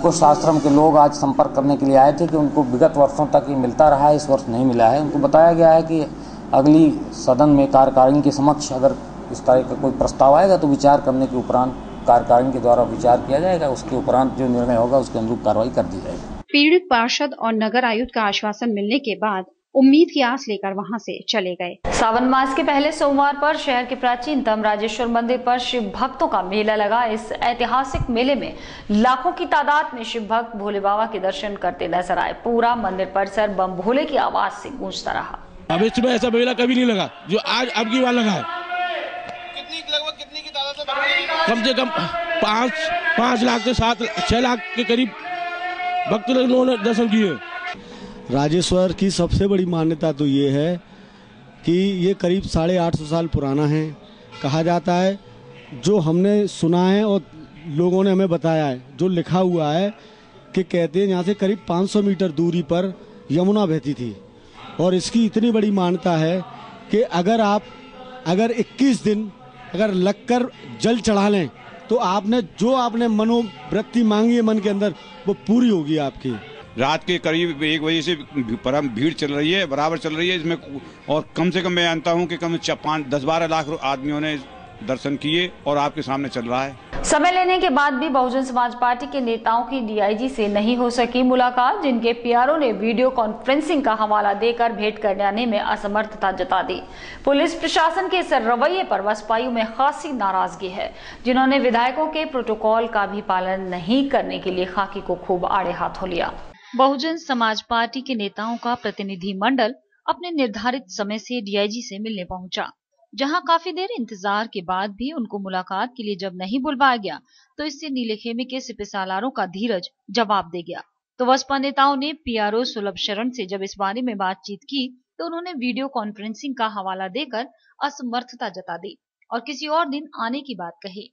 कुछ आश्रम के लोग आज संपर्क करने के लिए आए थे कि उनको विगत वर्षों तक ये मिलता रहा है, इस वर्ष नहीं मिला है। उनको बताया गया है कि अगली सदन में कार्यकारिणी के समक्ष अगर इस तरह का कोई प्रस्ताव आएगा तो विचार करने के उपरांत कार्यकारिणी के द्वारा विचार किया जाएगा, उसके उपरांत जो निर्णय होगा उसके अनुरूप कार्रवाई कर दी जाएगी। पीड़ित पार्षद और नगर आयुक्त का आश्वासन मिलने के बाद उम्मीद की आस लेकर वहां से चले गए। सावन मास के पहले सोमवार पर शहर के प्राचीनतम राजेश्वर मंदिर पर शिव भक्तों का मेला लगा। इस ऐतिहासिक मेले में लाखों की तादाद में शिव भक्त भोले बाबा के दर्शन करते नजर आए। पूरा मंदिर परिसर बम भोले की आवाज से गूंजता रहा। भविष्य में ऐसा मेला कभी नहीं लगा जो आज अब की बार लगा है। कितनी की तादाद से? कम से कम 5 लाख से 6 लाख के करीब भक्त लोगों ने दर्शन किए। राजेश्वर की सबसे बड़ी मान्यता तो ये है कि ये करीब 850 साल पुराना है। कहा जाता है, जो हमने सुना है और लोगों ने हमें बताया है, जो लिखा हुआ है कि कहते हैं यहाँ से करीब 500 मीटर दूरी पर यमुना बहती थी। और इसकी इतनी बड़ी मान्यता है कि अगर 21 दिन अगर लगकर जल चढ़ा लें तो आपने मनोवृत्ति मांगी है मन के अंदर, वो पूरी होगी आपकी। रात के करीब 1 बजे से परम भीड़ चल रही है, बराबर चल रही है इसमें। और कम से कम मैं जानता हूँ कि कम से 10-12 लाख आदमियों ने दर्शन किए और आपके सामने चल रहा है। समय लेने के बाद भी बहुजन समाज पार्टी के नेताओं की डीआईजी से नहीं हो सकी मुलाकात, जिनके पीआरओ ने वीडियो कॉन्फ्रेंसिंग का हवाला देकर भेंट करने में असमर्थता जता दी। पुलिस प्रशासन के इस रवैये पर बसपाइयों में खासी नाराजगी है, जिन्होंने विधायकों के प्रोटोकॉल का भी पालन नहीं करने के लिए खाकी को खूब आड़े हाथों लिया। बहुजन समाज पार्टी के नेताओं का प्रतिनिधि मंडल अपने निर्धारित समय से डीआईजी से मिलने पहुंचा, जहां काफी देर इंतजार के बाद भी उनको मुलाकात के लिए जब नहीं बुलवाया गया तो इससे नीलेखेमे के सिपह सालारों का धीरज जवाब दे गया। तो बसपा नेताओं ने पीआरओ सुलभ शरण से जब इस बारे में बातचीत की तो उन्होंने वीडियो कॉन्फ्रेंसिंग का हवाला देकर असमर्थता जता दी और किसी और दिन आने की बात कही,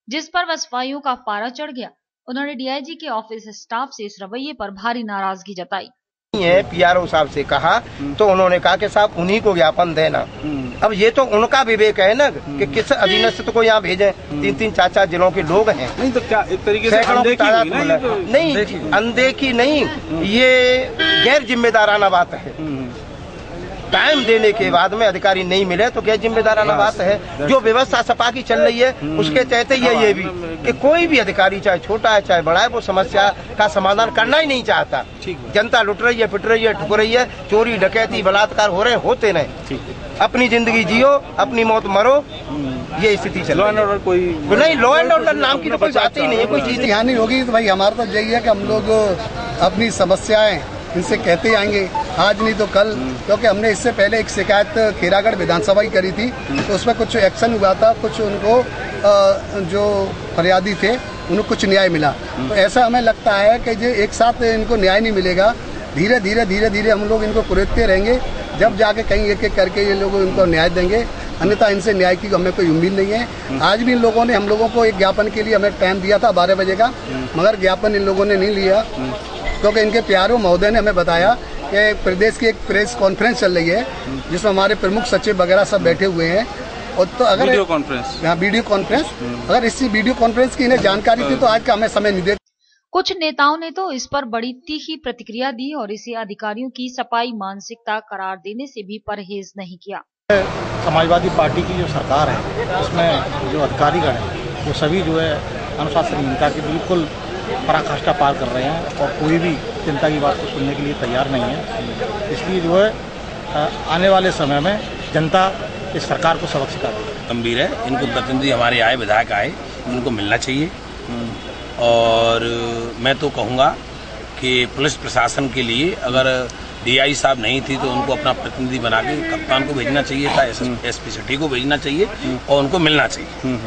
जिस पर बसपाइयों का पारा चढ़ गया। उन्होंने डीआईजी के ऑफिस स्टाफ से इस रवैये पर भारी नाराजगी जताई। पीआरओ साहब से कहा तो उन्होंने कहा कि साहब उन्हीं को ज्ञापन देना। अब ये तो उनका विवेक है ना कि किस अधीनस्थ को यहाँ भेजें। 3-3 4-4 जिलों के लोग हैं। नहीं तो क्या एक तरीके से नहीं, अनदेखी नहीं, ये गैर जिम्मेदाराना बात है। टाइम देने के बाद में अधिकारी नहीं मिले तो गैर जिम्मेदाराना बात है। जो व्यवस्था सपा की चल रही है उसके तहत ये भी कि कोई भी अधिकारी चाहे छोटा है चाहे बड़ा है वो समस्या का समाधान करना ही नहीं चाहता। जनता लुट रही है, पिट रही है, ठुक रही है, चोरी डकैती बलात्कार हो रहे होते नहीं। अपनी जिंदगी जियो, अपनी मौत मरो, ये स्थिति चल रही है। कोई नहीं, लॉ एंड ऑर्डर नाम की तो कोई बात ही नहीं है। कोई चीज यहाँ नहीं होगी तो भाई हमारा तो यही है कि हम लोग अपनी समस्याएं इनसे कहते आएंगे, आज नहीं तो कल। क्योंकि हमने इससे पहले एक शिकायत खीरागढ़ विधानसभा की करी थी तो उसमें कुछ एक्शन हुआ था, कुछ उनको जो फरियादी थे उनको कुछ न्याय मिला। तो ऐसा हमें लगता है कि जो एक साथ इनको न्याय नहीं मिलेगा, धीरे धीरे हम लोग इनको कुरेदते रहेंगे, जब जाके कहीं एक एक करके ये लोग इनको न्याय देंगे। अन्यथा इनसे न्याय की हमें कोई उम्मीद नहीं है। आज भी इन लोगों ने हम लोगों को एक ज्ञापन के लिए हमें टाइम दिया था 12 बजे का, मगर ज्ञापन इन लोगों ने नहीं लिया क्योंकि इनके पीआरओ महोदय ने हमें बताया कि प्रदेश की एक प्रेस कॉन्फ्रेंस चल रही है जिसमें हमारे प्रमुख सचिव वगैरह सब बैठे हुए हैं। और तो अगर वीडियो कॉन्फ्रेंस अगर इसी वीडियो कॉन्फ्रेंस की इन्हें जानकारी थी तो आज का हमें समय नहीं दे। कुछ नेताओं ने तो इस पर बड़ी तीखी प्रतिक्रिया दी और इसे अधिकारियों की सफाई मानसिकता करार देने से भी परहेज नहीं किया। समाजवादी पार्टी की जो सरकार है उसमें जो अधिकारीगण है वो सभी जो है अनुशासनहीनता की बिल्कुल पराकाष्ठा पार कर रहे हैं और कोई भी चिंता की बात को सुनने के लिए तैयार नहीं है। इसलिए जो है आने वाले समय में जनता इस सरकार को सबक सिखा देगी। गंभीर है, इनको प्रतिनिधि हमारे आए, विधायक आए, इनको मिलना चाहिए। और मैं तो कहूँगा कि पुलिस प्रशासन के लिए अगर डीआई साहब नहीं थी तो उनको अपना प्रतिनिधि बना के कप्तान को भेजना चाहिए था, एसपी सिटी को भेजना चाहिए और उनको मिलना चाहिए।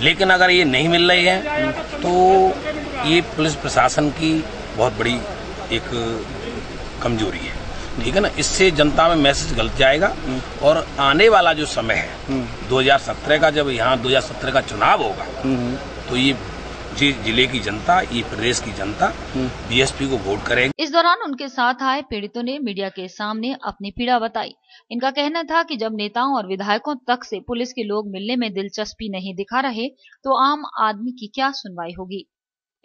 लेकिन अगर ये नहीं मिल रहे हैं तो ये पुलिस प्रशासन की बहुत बड़ी एक कमजोरी है, ठीक है ना। इससे जनता में मैसेज गलत जाएगा और आने वाला जो समय है 2017 का, जब यहाँ 2017 का चुनाव होगा तो ये जिले की जनता, ये प्रदेश की जनता बीएसपी को वोट करेगी। इस दौरान उनके साथ आए पीड़ितों ने मीडिया के सामने अपनी पीड़ा बताई। इनका कहना था कि जब नेताओं और विधायकों तक से पुलिस के लोग मिलने में दिलचस्पी नहीं दिखा रहे तो आम आदमी की क्या सुनवाई होगी।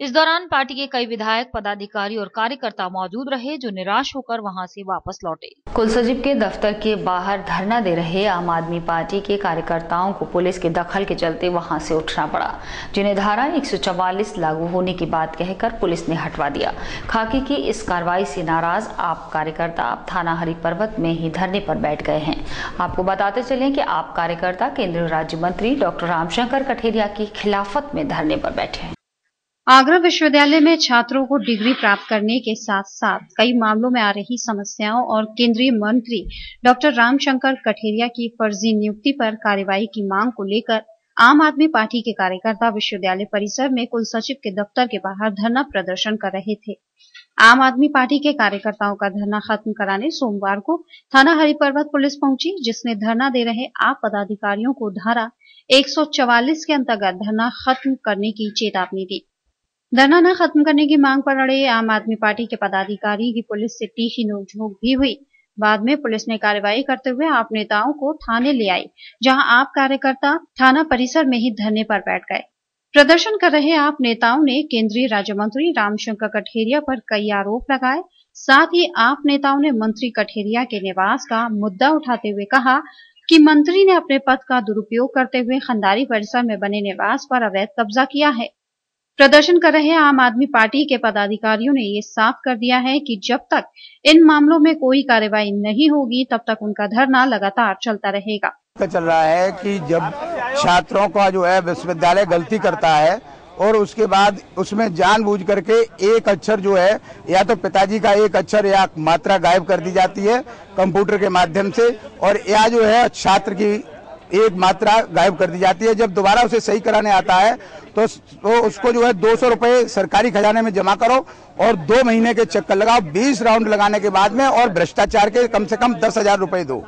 इस दौरान पार्टी के कई विधायक, पदाधिकारी और कार्यकर्ता मौजूद रहे जो निराश होकर वहां से वापस लौटे। कुलसचिव के दफ्तर के बाहर धरना दे रहे आम आदमी पार्टी के कार्यकर्ताओं को पुलिस के दखल के चलते वहां से उठना पड़ा, जिन्हें धारा 144 लागू होने की बात कहकर पुलिस ने हटवा दिया। खाकी की इस कार्रवाई से नाराज आप कार्यकर्ता आप थाना हरिपर्वत में ही धरने पर बैठ गए हैं। आपको बताते चलें कि आप कार्यकर्ता केंद्रीय राज्य मंत्री डॉक्टर रामशंकर कठेरिया की खिलाफत में धरने पर बैठे हैं। आगरा विश्वविद्यालय में छात्रों को डिग्री प्राप्त करने के साथ साथ कई मामलों में आ रही समस्याओं और केंद्रीय मंत्री डॉक्टर रामशंकर कठेरिया की फर्जी नियुक्ति पर कार्रवाई की मांग को लेकर आम आदमी पार्टी के कार्यकर्ता विश्वविद्यालय परिसर में कुलसचिव के दफ्तर के बाहर धरना प्रदर्शन कर रहे थे। आम आदमी पार्टी के कार्यकर्ताओं का धरना खत्म कराने सोमवार को थाना हरिपर्वत पुलिस पहुंची, जिसने धरना दे रहे आप पदाधिकारियों को धारा 144 के अंतर्गत धरना खत्म करने की चेतावनी दी। धरना न खत्म करने की मांग पर अड़े आम आदमी पार्टी के पदाधिकारी की पुलिस से तीखी नोकझोंक भी हुई। बाद में पुलिस ने कार्रवाई करते हुए आप नेताओं को थाने ले आई, जहां आप कार्यकर्ता थाना परिसर में ही धरने पर बैठ गए। प्रदर्शन कर रहे आप नेताओं ने केंद्रीय राज्य मंत्री रामशंकर कठेरिया पर कई आरोप लगाए। साथ ही आप नेताओं ने मंत्री कठेरिया के निवास का मुद्दा उठाते हुए कहा कि मंत्री ने अपने पद का दुरुपयोग करते हुए खंडारी परिसर में बने निवास पर अवैध कब्जा किया है। प्रदर्शन कर रहे आम आदमी पार्टी के पदाधिकारियों ने ये साफ कर दिया है कि जब तक इन मामलों में कोई कार्रवाई नहीं होगी तब तक उनका धरना लगातार चलता रहेगा। चल रहा है कि जब छात्रों का जो है विश्वविद्यालय गलती करता है और उसके बाद उसमें जानबूझ करके एक अक्षर जो है या तो पिताजी का एक अक्षर या मात्रा गायब कर दी जाती है कंप्यूटर के माध्यम से, और या जो है छात्र की एक मात्रा गायब कर दी जाती है। जब दोबारा उसे सही कराने आता है तो उसको जो है 200 रुपए सरकारी खजाने में जमा करो और 2 महीने के चक्कर लगाओ, 20 राउंड लगाने के बाद में, और भ्रष्टाचार के कम से कम 10,000 रुपए दो।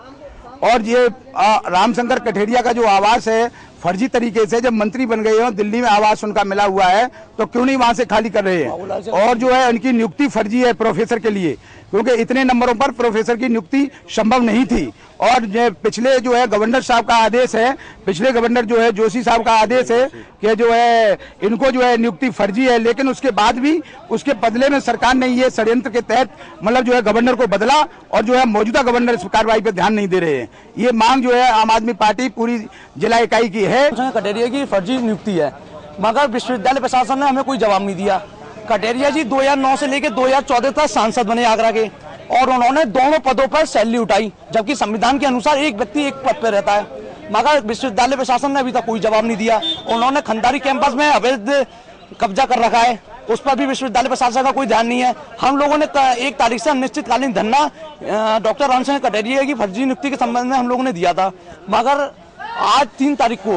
और ये रामशंकर कठेरिया का जो आवास है फर्जी तरीके से जब मंत्री बन गए हो, दिल्ली में आवास उनका मिला हुआ है, तो क्यों नहीं वहां से खाली कर रहे हैं। और जो है उनकी नियुक्ति फर्जी है प्रोफेसर के लिए, क्योंकि इतने नंबरों पर प्रोफेसर की नियुक्ति संभव नहीं थी। और पिछले जो है गवर्नर साहब का आदेश है, पिछले गवर्नर जो है जोशी साहब का आदेश है कि जो है इनको जो है नियुक्ति फर्जी है, लेकिन उसके बाद भी उसके बदले में सरकार ने ये षड्यंत्र के तहत मतलब जो है गवर्नर को बदला और जो है मौजूदा गवर्नर इस कार्रवाई पे ध्यान नहीं दे रहे हैं। ये मांग जो है आम आदमी पार्टी पूरी जिला इकाई की है। कटेरिया की फर्जी नियुक्ति है, मगर विश्वविद्यालय प्रशासन ने हमें कोई जवाब नहीं दिया। कटेरिया जी 2009 से लेकर 2014 तक सांसद बने आगरा के, और उन्होंने दोनों पदों पर सैलरी उठाई, जबकि संविधान के अनुसार एक व्यक्ति एक पद पर रहता है, मगर विश्वविद्यालय प्रशासन ने अभी तक कोई जवाब नहीं दिया। उन्होंने खंडारी कैंपस में अवैध कब्जा कर रखा है, उस पर भी विश्वविद्यालय प्रशासन का कोई ध्यान नहीं है। हम लोगों ने 1 तारीख से अनिश्चितकालीन धरना डॉक्टर रामशंकर कटेरिया की फर्जी नियुक्ति के संबंध में हम लोगों ने दिया था, मगर आज 3 तारीख को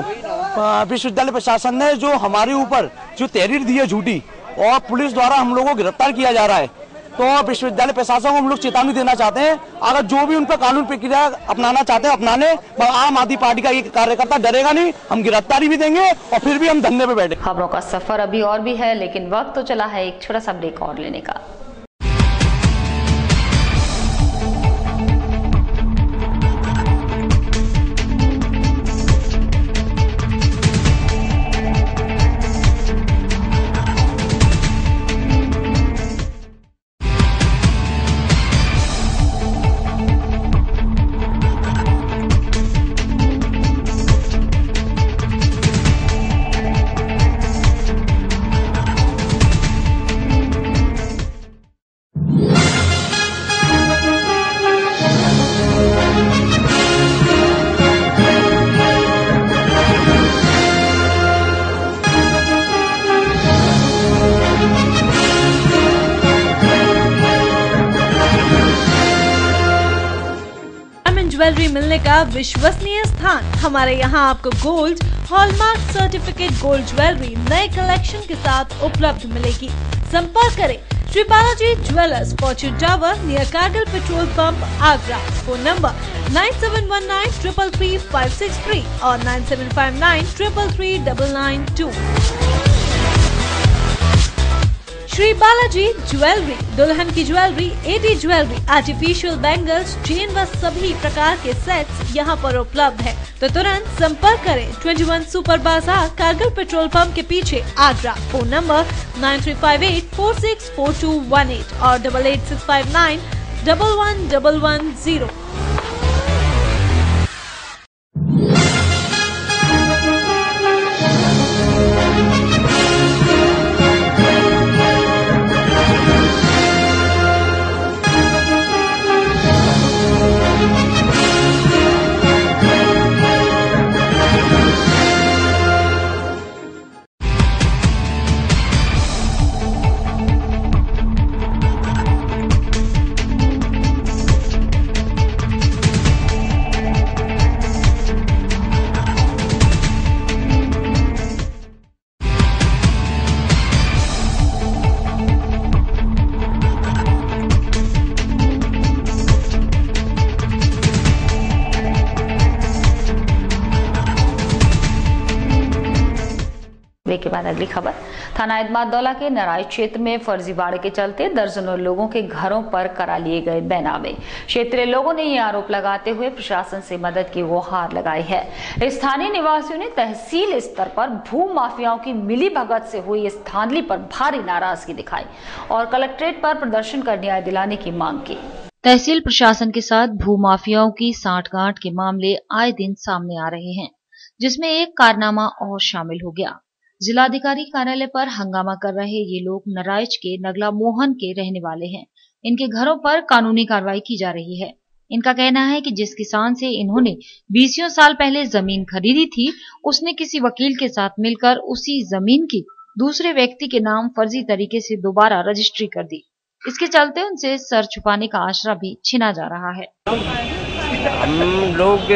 विश्वविद्यालय प्रशासन ने जो हमारे ऊपर जो तहरीर दी है झूठी, और पुलिस द्वारा हम लोगों को गिरफ्तार किया जा रहा है, तो विश्वविद्यालय प्रशासन को हम लोग चेतावनी देना चाहते हैं, अगर जो भी उन पर कानून प्रक्रिया अपनाना चाहते हैं अपनाने। आम आदमी पार्टी का एक कार्यकर्ता डरेगा नहीं, हम गिरफ्तारी भी देंगे और फिर भी हम धरने पे बैठे। खबरों का सफर अभी और भी है, लेकिन वक्त तो चला है एक छोटा सा ब्रेक और लेने का। ज्वेलरी मिलने का विश्वसनीय स्थान। हमारे यहाँ आपको gold, hallmark certificate gold jewellery नए कलेक्शन के साथ उपलब्ध मिलेगी। संपर्क करें Shri Balaji jewellers, Fortune Tower near Kargil petrol pump, Agra. Phone number 9719333563 और 9759333992। श्री बालाजी ज्वेलरी, दुल्हन की jewellery, AD jewellery, artificial bangles, chain व सभी प्रकार के सेट्स यहाँ पर उपलब्ध है, तो तुरंत संपर्क करें। 21 सुपर बाजार, कारगिल पेट्रोल पंप के पीछे, आगरा। फोन नंबर 9358464218 और 8865911110। के बाद अगली खबर। थाना इत्माद-दौला के नराई क्षेत्र में फर्जीवाड़े के चलते दर्जनों लोगों के घरों पर करा लिए गए बैनामे। क्षेत्रीय लोगों ने ये आरोप लगाते हुए प्रशासन से मदद की गुहार लगाई है। स्थानीय निवासियों ने तहसील स्तर पर भू माफियाओं की मिलीभगत से हुई इस धांधली पर भारी नाराजगी दिखाई और कलेक्ट्रेट पर प्रदर्शन कर न्याय दिलाने की मांग की। तहसील प्रशासन के साथ भूमाफियाओं की सांठगांठ के मामले आए दिन सामने आ रहे हैं, जिसमें एक कारनामा और शामिल हो गया। जिलाधिकारी कार्यालय पर हंगामा कर रहे ये लोग नराइच के नगला मोहन के रहने वाले हैं। इनके घरों पर कानूनी कार्रवाई की जा रही है। इनका कहना है कि जिस किसान से इन्होंने 20 साल पहले जमीन खरीदी थी, उसने किसी वकील के साथ मिलकर उसी जमीन की दूसरे व्यक्ति के नाम फर्जी तरीके से दोबारा रजिस्ट्री कर दी। इसके चलते उनसे सर छुपाने का आसरा भी छीना जा रहा है। हम लोग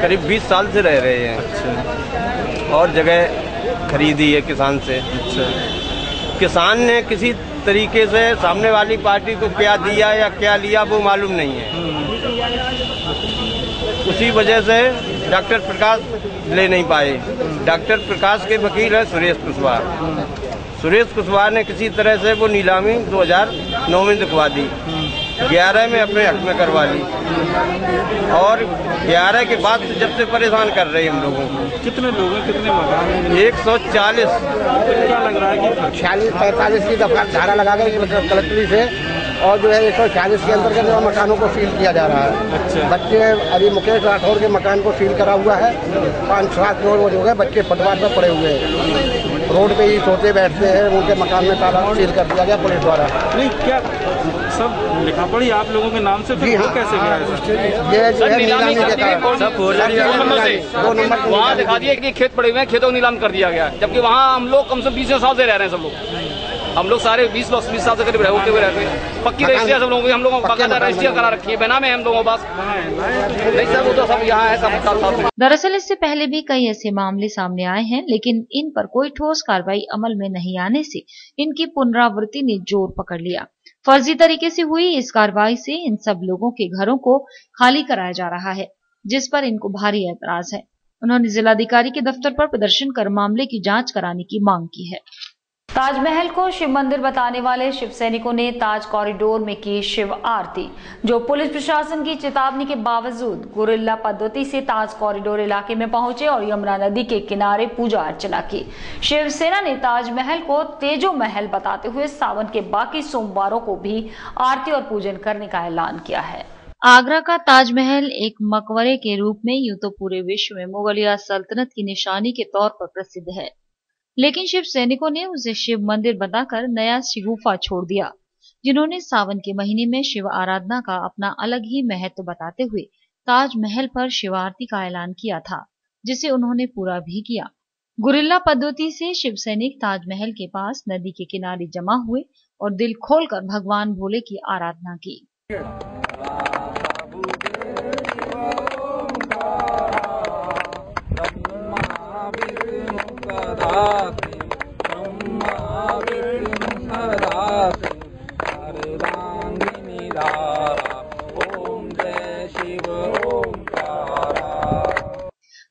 करीब 20 साल से रह रहे हैं। अच्छा। और जगह खरीदी है किसान से। अच्छा। किसान ने किसी तरीके से सामने वाली पार्टी को क्या दिया या क्या लिया वो मालूम नहीं है। उसी वजह से डॉक्टर प्रकाश ले नहीं पाए। डॉक्टर प्रकाश के वकील है सुरेश कुशवाहा। सुरेश कुशवाहा ने किसी तरह से वो नीलामी 2009 में दिखवा दी, 11 में अपने हक में करवा ली और 11 के बाद जब से परेशान कर रहे हैं हम लोगों को। कितने लोग हैं, कितने मकान हैं? 140। क्या लग रहा है कि 46-45 की दफा धारा लगा गई कलेक्ट्री से और जो है 140 के अंतर्गत मकानों को सील किया जा रहा है। अच्छा। बच्चे अभी मुकेश राठौर के मकान को सील करा हुआ है। 5-7 लोग जो है बच्चे फुटपाथ पर पड़े हुए हैं, रोड पे ही सोते बैठते हैं। उनके मकान में ताला सील कर दिया गया पुलिस द्वारा। नहीं, क्या सब लिखा पड़ी आप लोगों के नाम से? जी हाँ। कैसे गया ये जो है नीलामी के कारण 2 नंबर वहाँ दिखा दिया कि खेत पड़े हुए हैं, खेतों को नीलाम कर दिया गया, जबकि वहाँ हम लोग कम से कम 20 साल से रह रहे हैं। सब लोग हम लोग सारे 20 साल से करीब होते हुए रहते हैं। पक्की रजिस्ट्री सब लोगों की, हम लोगों को बाकायदा रजिस्ट्री करा रखी है, बिना में हम लोगों के पास नहीं सर, वो तो सब यहाँ है सब साथ। दरअसल इससे पहले भी कई ऐसे मामले सामने आए हैं, लेकिन इन पर कोई ठोस कार्रवाई अमल में नहीं आने से इनकी पुनरावृत्ति ने जोर पकड़ लिया। फर्जी तरीके से हुई इस कार्रवाई से इन सब लोगों के घरों को खाली कराया जा रहा है, जिस पर इनको भारी ऐतराज है। उन्होंने जिलाधिकारी के दफ्तर पर प्रदर्शन कर मामले की जांच कराने की मांग की है। ताजमहल को शिव मंदिर बताने वाले शिव सैनिकों ने ताज कॉरिडोर में की शिव आरती, जो पुलिस प्रशासन की चेतावनी के बावजूद गुरिल्ला पद्धति से ताज कॉरिडोर इलाके में पहुंचे और यमुना नदी के किनारे पूजा अर्चना की। शिवसेना ने ताजमहल को तेजो महल बताते हुए सावन के बाकी सोमवारों को भी आरती और पूजन करने का ऐलान किया है। आगरा का ताजमहल एक मकबरे के रूप में यूं तो पूरे विश्व में मुगलिया सल्तनत की निशानी के तौर पर प्रसिद्ध है, लेकिन शिव सैनिकों ने उसे शिव मंदिर बताकर नया शिगुफा छोड़ दिया, जिन्होंने सावन के महीने में शिव आराधना का अपना अलग ही महत्व बताते हुए ताजमहल पर शिव आरती का ऐलान किया था, जिसे उन्होंने पूरा भी किया। गुरिल्ला पद्धति से शिव सैनिक ताजमहल के पास नदी के किनारे जमा हुए और दिल खोलकर भगवान भोले की आराधना की।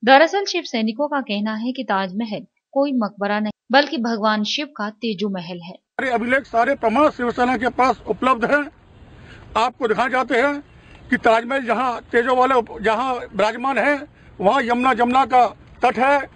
दरअसल शिव सैनिकों का कहना है कि ताजमहल कोई मकबरा नहीं बल्कि भगवान शिव का तेजो महल है। सारे अभिलेख सारे प्रमाण शिवसेना के पास उपलब्ध है। आपको दिखाए जाते हैं कि ताजमहल जहाँ तेजो वाले जहाँ विराजमान है, वहाँ यमुना का तट है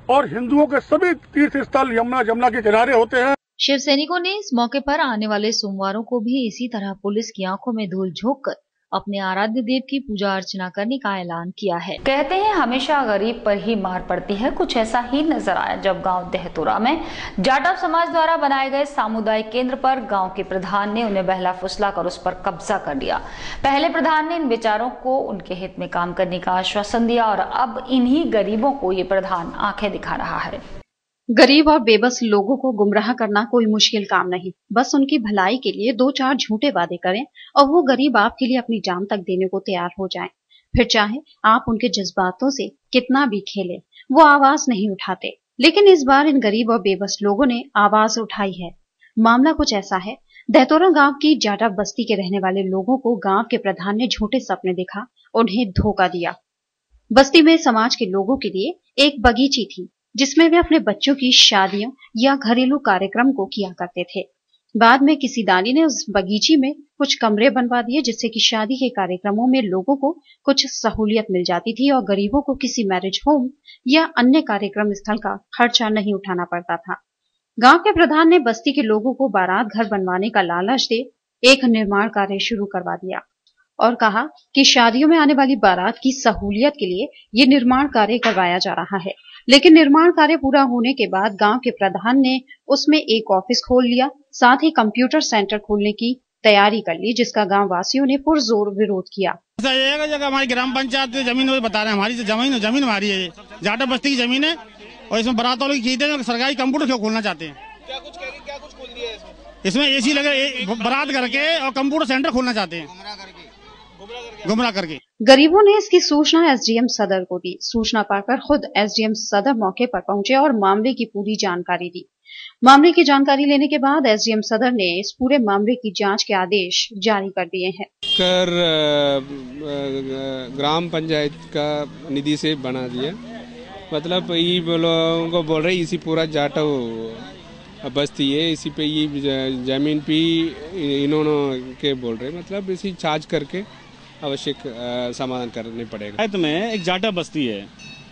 और हिंदुओं के सभी तीर्थ स्थल यमुना के किनारे होते हैं। शिव सैनिकों ने इस मौके पर आने वाले सोमवारों को भी इसी तरह पुलिस की आंखों में धूल झोंककर अपने आराध्य देव की पूजा अर्चना करने का ऐलान किया है। कहते हैं हमेशा गरीब पर ही मार पड़ती है। कुछ ऐसा ही नजर आया जब गांव देहतुरा में जाटव समाज द्वारा बनाए गए सामुदायिक केंद्र पर गांव के प्रधान ने उन्हें बहला फुसला कर उस पर कब्जा कर लिया। पहले प्रधान ने इन बेचारों को उनके हित में काम करने का आश्वासन दिया और अब इन्हीं गरीबों को ये प्रधान आंखें दिखा रहा है। गरीब और बेबस लोगों को गुमराह करना कोई मुश्किल काम नहीं, बस उनकी भलाई के लिए 2-4 झूठे वादे करें और वो गरीब आपके लिए अपनी जान तक देने को तैयार हो जाएं। फिर चाहे आप उनके जज्बातों से कितना भी खेलें, वो आवाज नहीं उठाते। लेकिन इस बार इन गरीब और बेबस लोगों ने आवाज उठाई है। मामला कुछ ऐसा है, देहतोरा गांव की जाटव बस्ती के रहने वाले लोगों को गांव के प्रधान ने झूठे सपने दिखा, उन्हें धोखा दिया। बस्ती में समाज के लोगों के लिए एक बगीची थी, जिसमें वे अपने बच्चों की शादियों या घरेलू कार्यक्रम को किया करते थे। बाद में किसी दानी ने उस बगीची में कुछ कमरे बनवा दिए, जिससे कि शादी के कार्यक्रमों में लोगों को कुछ सहूलियत मिल जाती थी और गरीबों को किसी मैरिज होम या अन्य कार्यक्रम स्थल का खर्चा नहीं उठाना पड़ता था। गांव के प्रधान ने बस्ती के लोगों को बारात घर बनवाने का लालच दे एक निर्माण कार्य शुरू करवा दिया और कहा कि शादियों में आने वाली बारात की सहूलियत के लिए ये निर्माण कार्य करवाया जा रहा है। लेकिन निर्माण कार्य पूरा होने के बाद गांव के प्रधान ने उसमें एक ऑफिस खोल लिया, साथ ही कंप्यूटर सेंटर खोलने की तैयारी कर ली, जिसका गांव वासियों ने पुरजोर विरोध किया। जगह हमारी ग्राम पंचायत जमीन बता रहे हैं, हमारी जमीन हमारी है, जाटा बस्ती की जमीन है और इसमें बारात वालों की चीजें सरकारी कंप्यूटर क्यों खोलना चाहते हैं? क्या कुछ खोल दिया है इसमें एसी लगे बारात करके और कंप्यूटर सेंटर खोलना चाहते हैं, गुमराह करके। गरीबों ने इसकी सूचना एसडीएम सदर को दी। सूचना पाकर खुद एसडीएम सदर मौके पर पहुंचे और मामले की पूरी जानकारी दी। मामले की जानकारी लेने के बाद एसडीएम सदर ने इस पूरे मामले की जांच के आदेश जारी कर दिए हैं। ग्राम पंचायत का निधि से बना दिया, मतलब ये लोगों बोल रहे इसी पूरा जाटा बस्ती है, इसी पे ये जमीन पे इन्होंने के बोल रहे, मतलब इसी चार्ज करके आवश्यक समाधान करने पड़ेगा। में एक जाटा बस्ती है,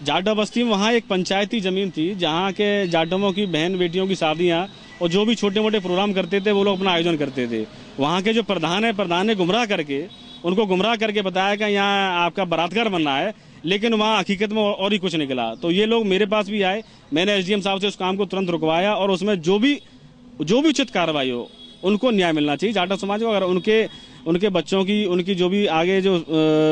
जाटा बस्ती में वहाँ एक पंचायती जमीन थी जहाँ के जाटों की बहन बेटियों की शादियाँ और जो भी छोटे मोटे प्रोग्राम करते थे वो लोग अपना आयोजन करते थे। वहाँ के जो प्रधान ने गुमराह करके बताया कि यहाँ आपका बारातगर बनना है, लेकिन वहाँ हकीकत में और ही कुछ निकला। तो ये लोग मेरे पास भी आए, मैंने एसडीएम साहब से उस काम को तुरंत रुकवाया और उसमें जो भी उचित कार्रवाई हो उनको न्याय मिलना चाहिए जाटा समाज को। अगर उनके बच्चों की उनकी जो भी आगे जो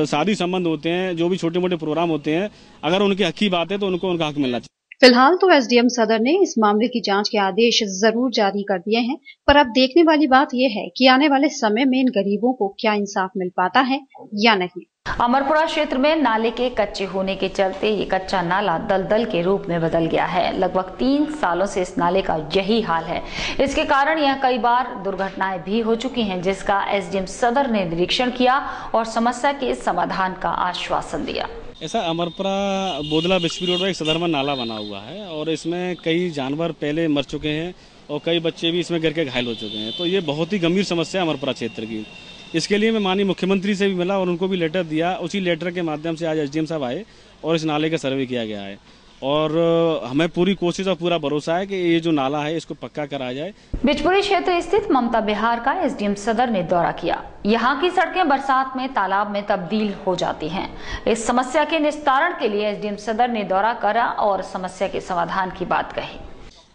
शादी संबंध होते हैं, जो भी छोटे मोटे प्रोग्राम होते हैं, अगर उनकी हक की बात है तो उनको उनका हक मिलना चाहिए। फिलहाल तो एसडीएम सदर ने इस मामले की जांच के आदेश जरूर जारी कर दिए हैं, पर अब देखने वाली बात यह है कि आने वाले समय में इन गरीबों को क्या इंसाफ मिल पाता है या नहीं। अमरपुरा क्षेत्र में नाले के कच्चे होने के चलते ये कच्चा नाला दलदल के रूप में बदल गया है। लगभग 3 सालों से इस नाले का यही हाल है। इसके कारण यह कई बार दुर्घटनाएं भी हो चुकी हैं, जिसका एसडीएम सदर ने निरीक्षण किया और समस्या के समाधान का आश्वासन दिया। ऐसा अमरपुरा बोदला बिस्पी रोड पर एक सदरमा नाला बना हुआ है और इसमें कई जानवर पहले मर चुके हैं और कई बच्चे भी इसमें गिर के घायल हो चुके हैं। तो ये बहुत ही गंभीर समस्या है अमरपुरा क्षेत्र की। इसके लिए मैं माननीय मुख्यमंत्री से भी मिला और उनको भी लेटर दिया। उसी लेटर के माध्यम से आज एसडीएम साहब आए और इस नाले का सर्वे किया गया है और हमें पूरी कोशिश और पूरा भरोसा है कि ये जो नाला है इसको पक्का करा जाए। बिचपुरी क्षेत्र स्थित ममता विहार का एसडीएम सदर ने दौरा किया। यहाँ की सड़कें बरसात में तालाब में तब्दील हो जाती हैं। इस समस्या के निस्तारण के लिए एसडीएम सदर ने दौरा करा और समस्या के समाधान की बात कही।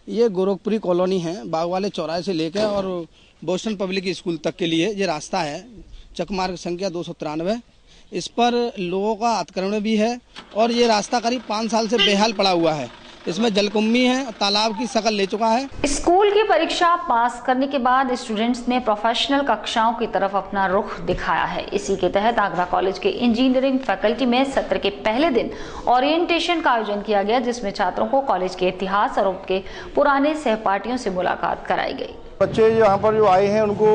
ये गोरखपुरी कॉलोनी है, बाग वाले चौराहे से लेकर और बोस्टन पब्लिक स्कूल तक के लिए ये रास्ता है, चकमार्ग संख्या 293। इस पर लोगों का अतिक्रमण भी है और ये रास्ता करीब 5 साल से बेहाल पड़ा हुआ है। इसमें जलकुंभी है, तालाब की शकल ले चुका है। स्कूल की परीक्षा पास करने के बाद स्टूडेंट्स ने प्रोफेशनल कक्षाओं की तरफ अपना रुख दिखाया है। इसी के तहत आगरा कॉलेज के इंजीनियरिंग फैकल्टी में सत्र के पहले दिन ओरिएंटेशन का आयोजन किया गया, जिसमें छात्रों को कॉलेज के इतिहास और उनके पुराने सहपाठियों से मुलाकात कराई गई। बच्चे यहाँ पर जो आए हैं उनको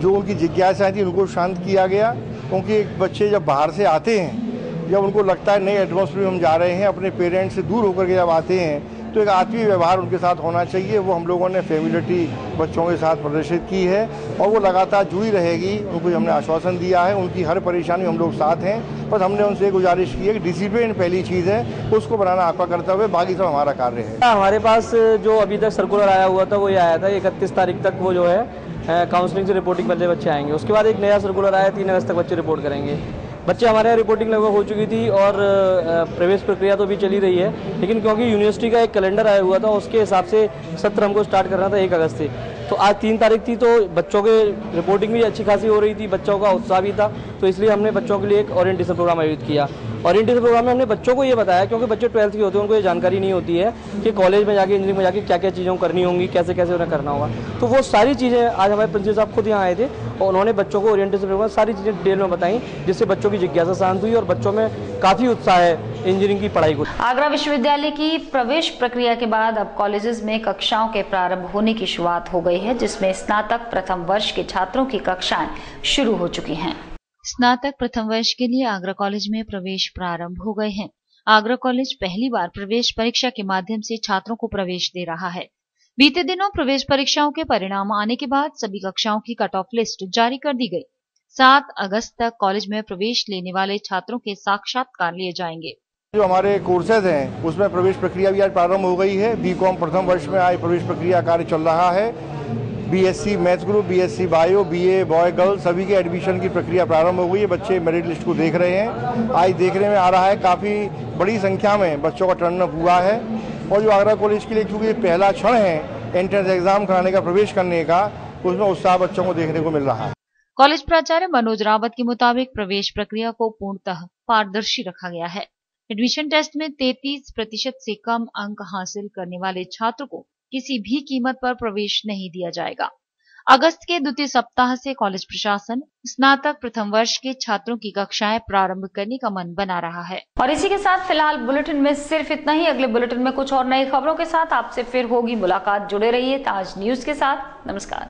जो उनकी जिज्ञासाएं थी उनको शांत किया गया, क्योंकि बच्चे जब बाहर से आते हैं, जब उनको लगता है नए एटमॉस्फेयर में हम जा रहे हैं, अपने पेरेंट्स से दूर होकर के जब आते हैं तो एक आत्मीय व्यवहार उनके साथ होना चाहिए। वो हम लोगों ने फैमिलिटी बच्चों के साथ प्रदर्शित की है और वो लगातार जुड़ी रहेगी। उनको हमने आश्वासन दिया है, उनकी हर परेशानी हम लोग साथ हैं। बस हमने उनसे गुजारिश की है कि डिसिप्लिन पहली चीज़ है, उसको बनाना आपका कर्तव्य, बाकी सब हमारा कार्य है। हमारे पास जो अभी तक सर्कुलर आया हुआ था वो ये आया था 31 तारीख तक वो जो है काउंसलिंग से रिपोर्टिंग वाले बच्चे आएंगे। उसके बाद एक नया सर्कुलर आया, 3 अगस्त तक बच्चे रिपोर्ट करेंगे। बच्चे हमारे यहाँ रिपोर्टिंग लगभग हो चुकी थी और प्रवेश प्रक्रिया तो भी चली रही है, लेकिन क्योंकि यूनिवर्सिटी का एक कैलेंडर आया हुआ था उसके हिसाब से सत्र हमको स्टार्ट करना था 1 अगस्त से। तो आज 3 तारीख थी तो बच्चों के रिपोर्टिंग भी अच्छी खासी हो रही थी, बच्चों का उत्साह भी था, तो इसलिए हमने बच्चों के लिए एक ओरिएंटेशन प्रोग्राम आयोजित किया। ओरिएंटेशन प्रोग्राम में हमने बच्चों को ये बताया, क्योंकि बच्चे 12th के होते हैं, उनको ये जानकारी नहीं होती है कि कॉलेज में जाके इंजीनियरिंग में जाके क्या क्या चीज़ों करनी होंगी, कैसे कैसे उन्हें करना होगा। तो वो सारी चीज़ें आज हमारे प्रिंसिपल साहब खुद यहाँ आए थे और उन्होंने बच्चों को ओरिएंटेशन प्रोग्राम सारी चीज़ें डिटेल में बताई, जिससे बच्चों की जिज्ञासा शांत हुई और बच्चों में काफ़ी उत्साह है इंजीनियरिंग की पढ़ाई को। आगरा विश्वविद्यालय की प्रवेश प्रक्रिया के बाद अब कॉलेजेस में कक्षाओं के प्रारंभ होने की शुरुआत हो गई है, जिसमें स्नातक प्रथम वर्ष के छात्रों की कक्षाएं शुरू हो चुकी हैं। स्नातक प्रथम वर्ष के लिए आगरा कॉलेज में प्रवेश प्रारंभ हो गए हैं। आगरा कॉलेज पहली बार प्रवेश परीक्षा के माध्यम से छात्रों को प्रवेश दे रहा है। बीते दिनों प्रवेश परीक्षाओं के परिणाम आने के बाद सभी कक्षाओं की कट ऑफ लिस्ट जारी कर दी गई। 7 अगस्त तक कॉलेज में प्रवेश लेने वाले छात्रों के साक्षात्कार लिए जाएंगे। जो हमारे कोर्सेज हैं उसमें प्रवेश प्रक्रिया भी आज प्रारंभ हो गई है। बीकॉम प्रथम वर्ष में आज प्रवेश प्रक्रिया कार्य चल रहा है। BSc maths group, BSc bio, BA boy girl सभी के एडमिशन की प्रक्रिया प्रारंभ हो गई है। बच्चे मेरिट लिस्ट को देख रहे हैं। आज देखने में आ रहा है काफ़ी बड़ी संख्या में बच्चों का टर्न अप हुआ है। और जो आगरा कॉलेज के लिए क्योंकि पहला क्षण है एंट्रेंस एग्जाम कराने का, प्रवेश करने का, उसमें उत्साह बच्चों को देखने को मिल रहा है। कॉलेज प्राचार्य मनोज रावत के मुताबिक प्रवेश प्रक्रिया को पूर्णतः पारदर्शी रखा गया है। एडमिशन टेस्ट में 33% से कम अंक हासिल करने वाले छात्र को किसी भी कीमत पर प्रवेश नहीं दिया जाएगा। अगस्त के द्वितीय सप्ताह से कॉलेज प्रशासन स्नातक प्रथम वर्ष के छात्रों की कक्षाएं प्रारंभ करने का मन बना रहा है। और इसी के साथ फिलहाल बुलेटिन में सिर्फ इतना ही। अगले बुलेटिन में कुछ और नई खबरों के साथ आपसे फिर होगी मुलाकात। जुड़े रहिए ताज न्यूज के साथ। नमस्कार।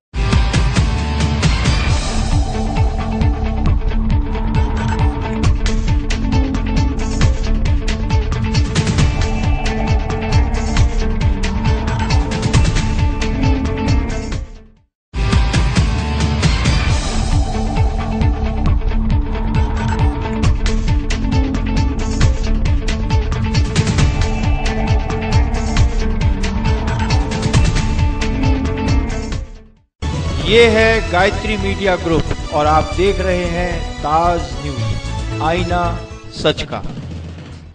ये है गायत्री मीडिया ग्रुप और आप देख रहे हैं ताज न्यूज, आईना सच का।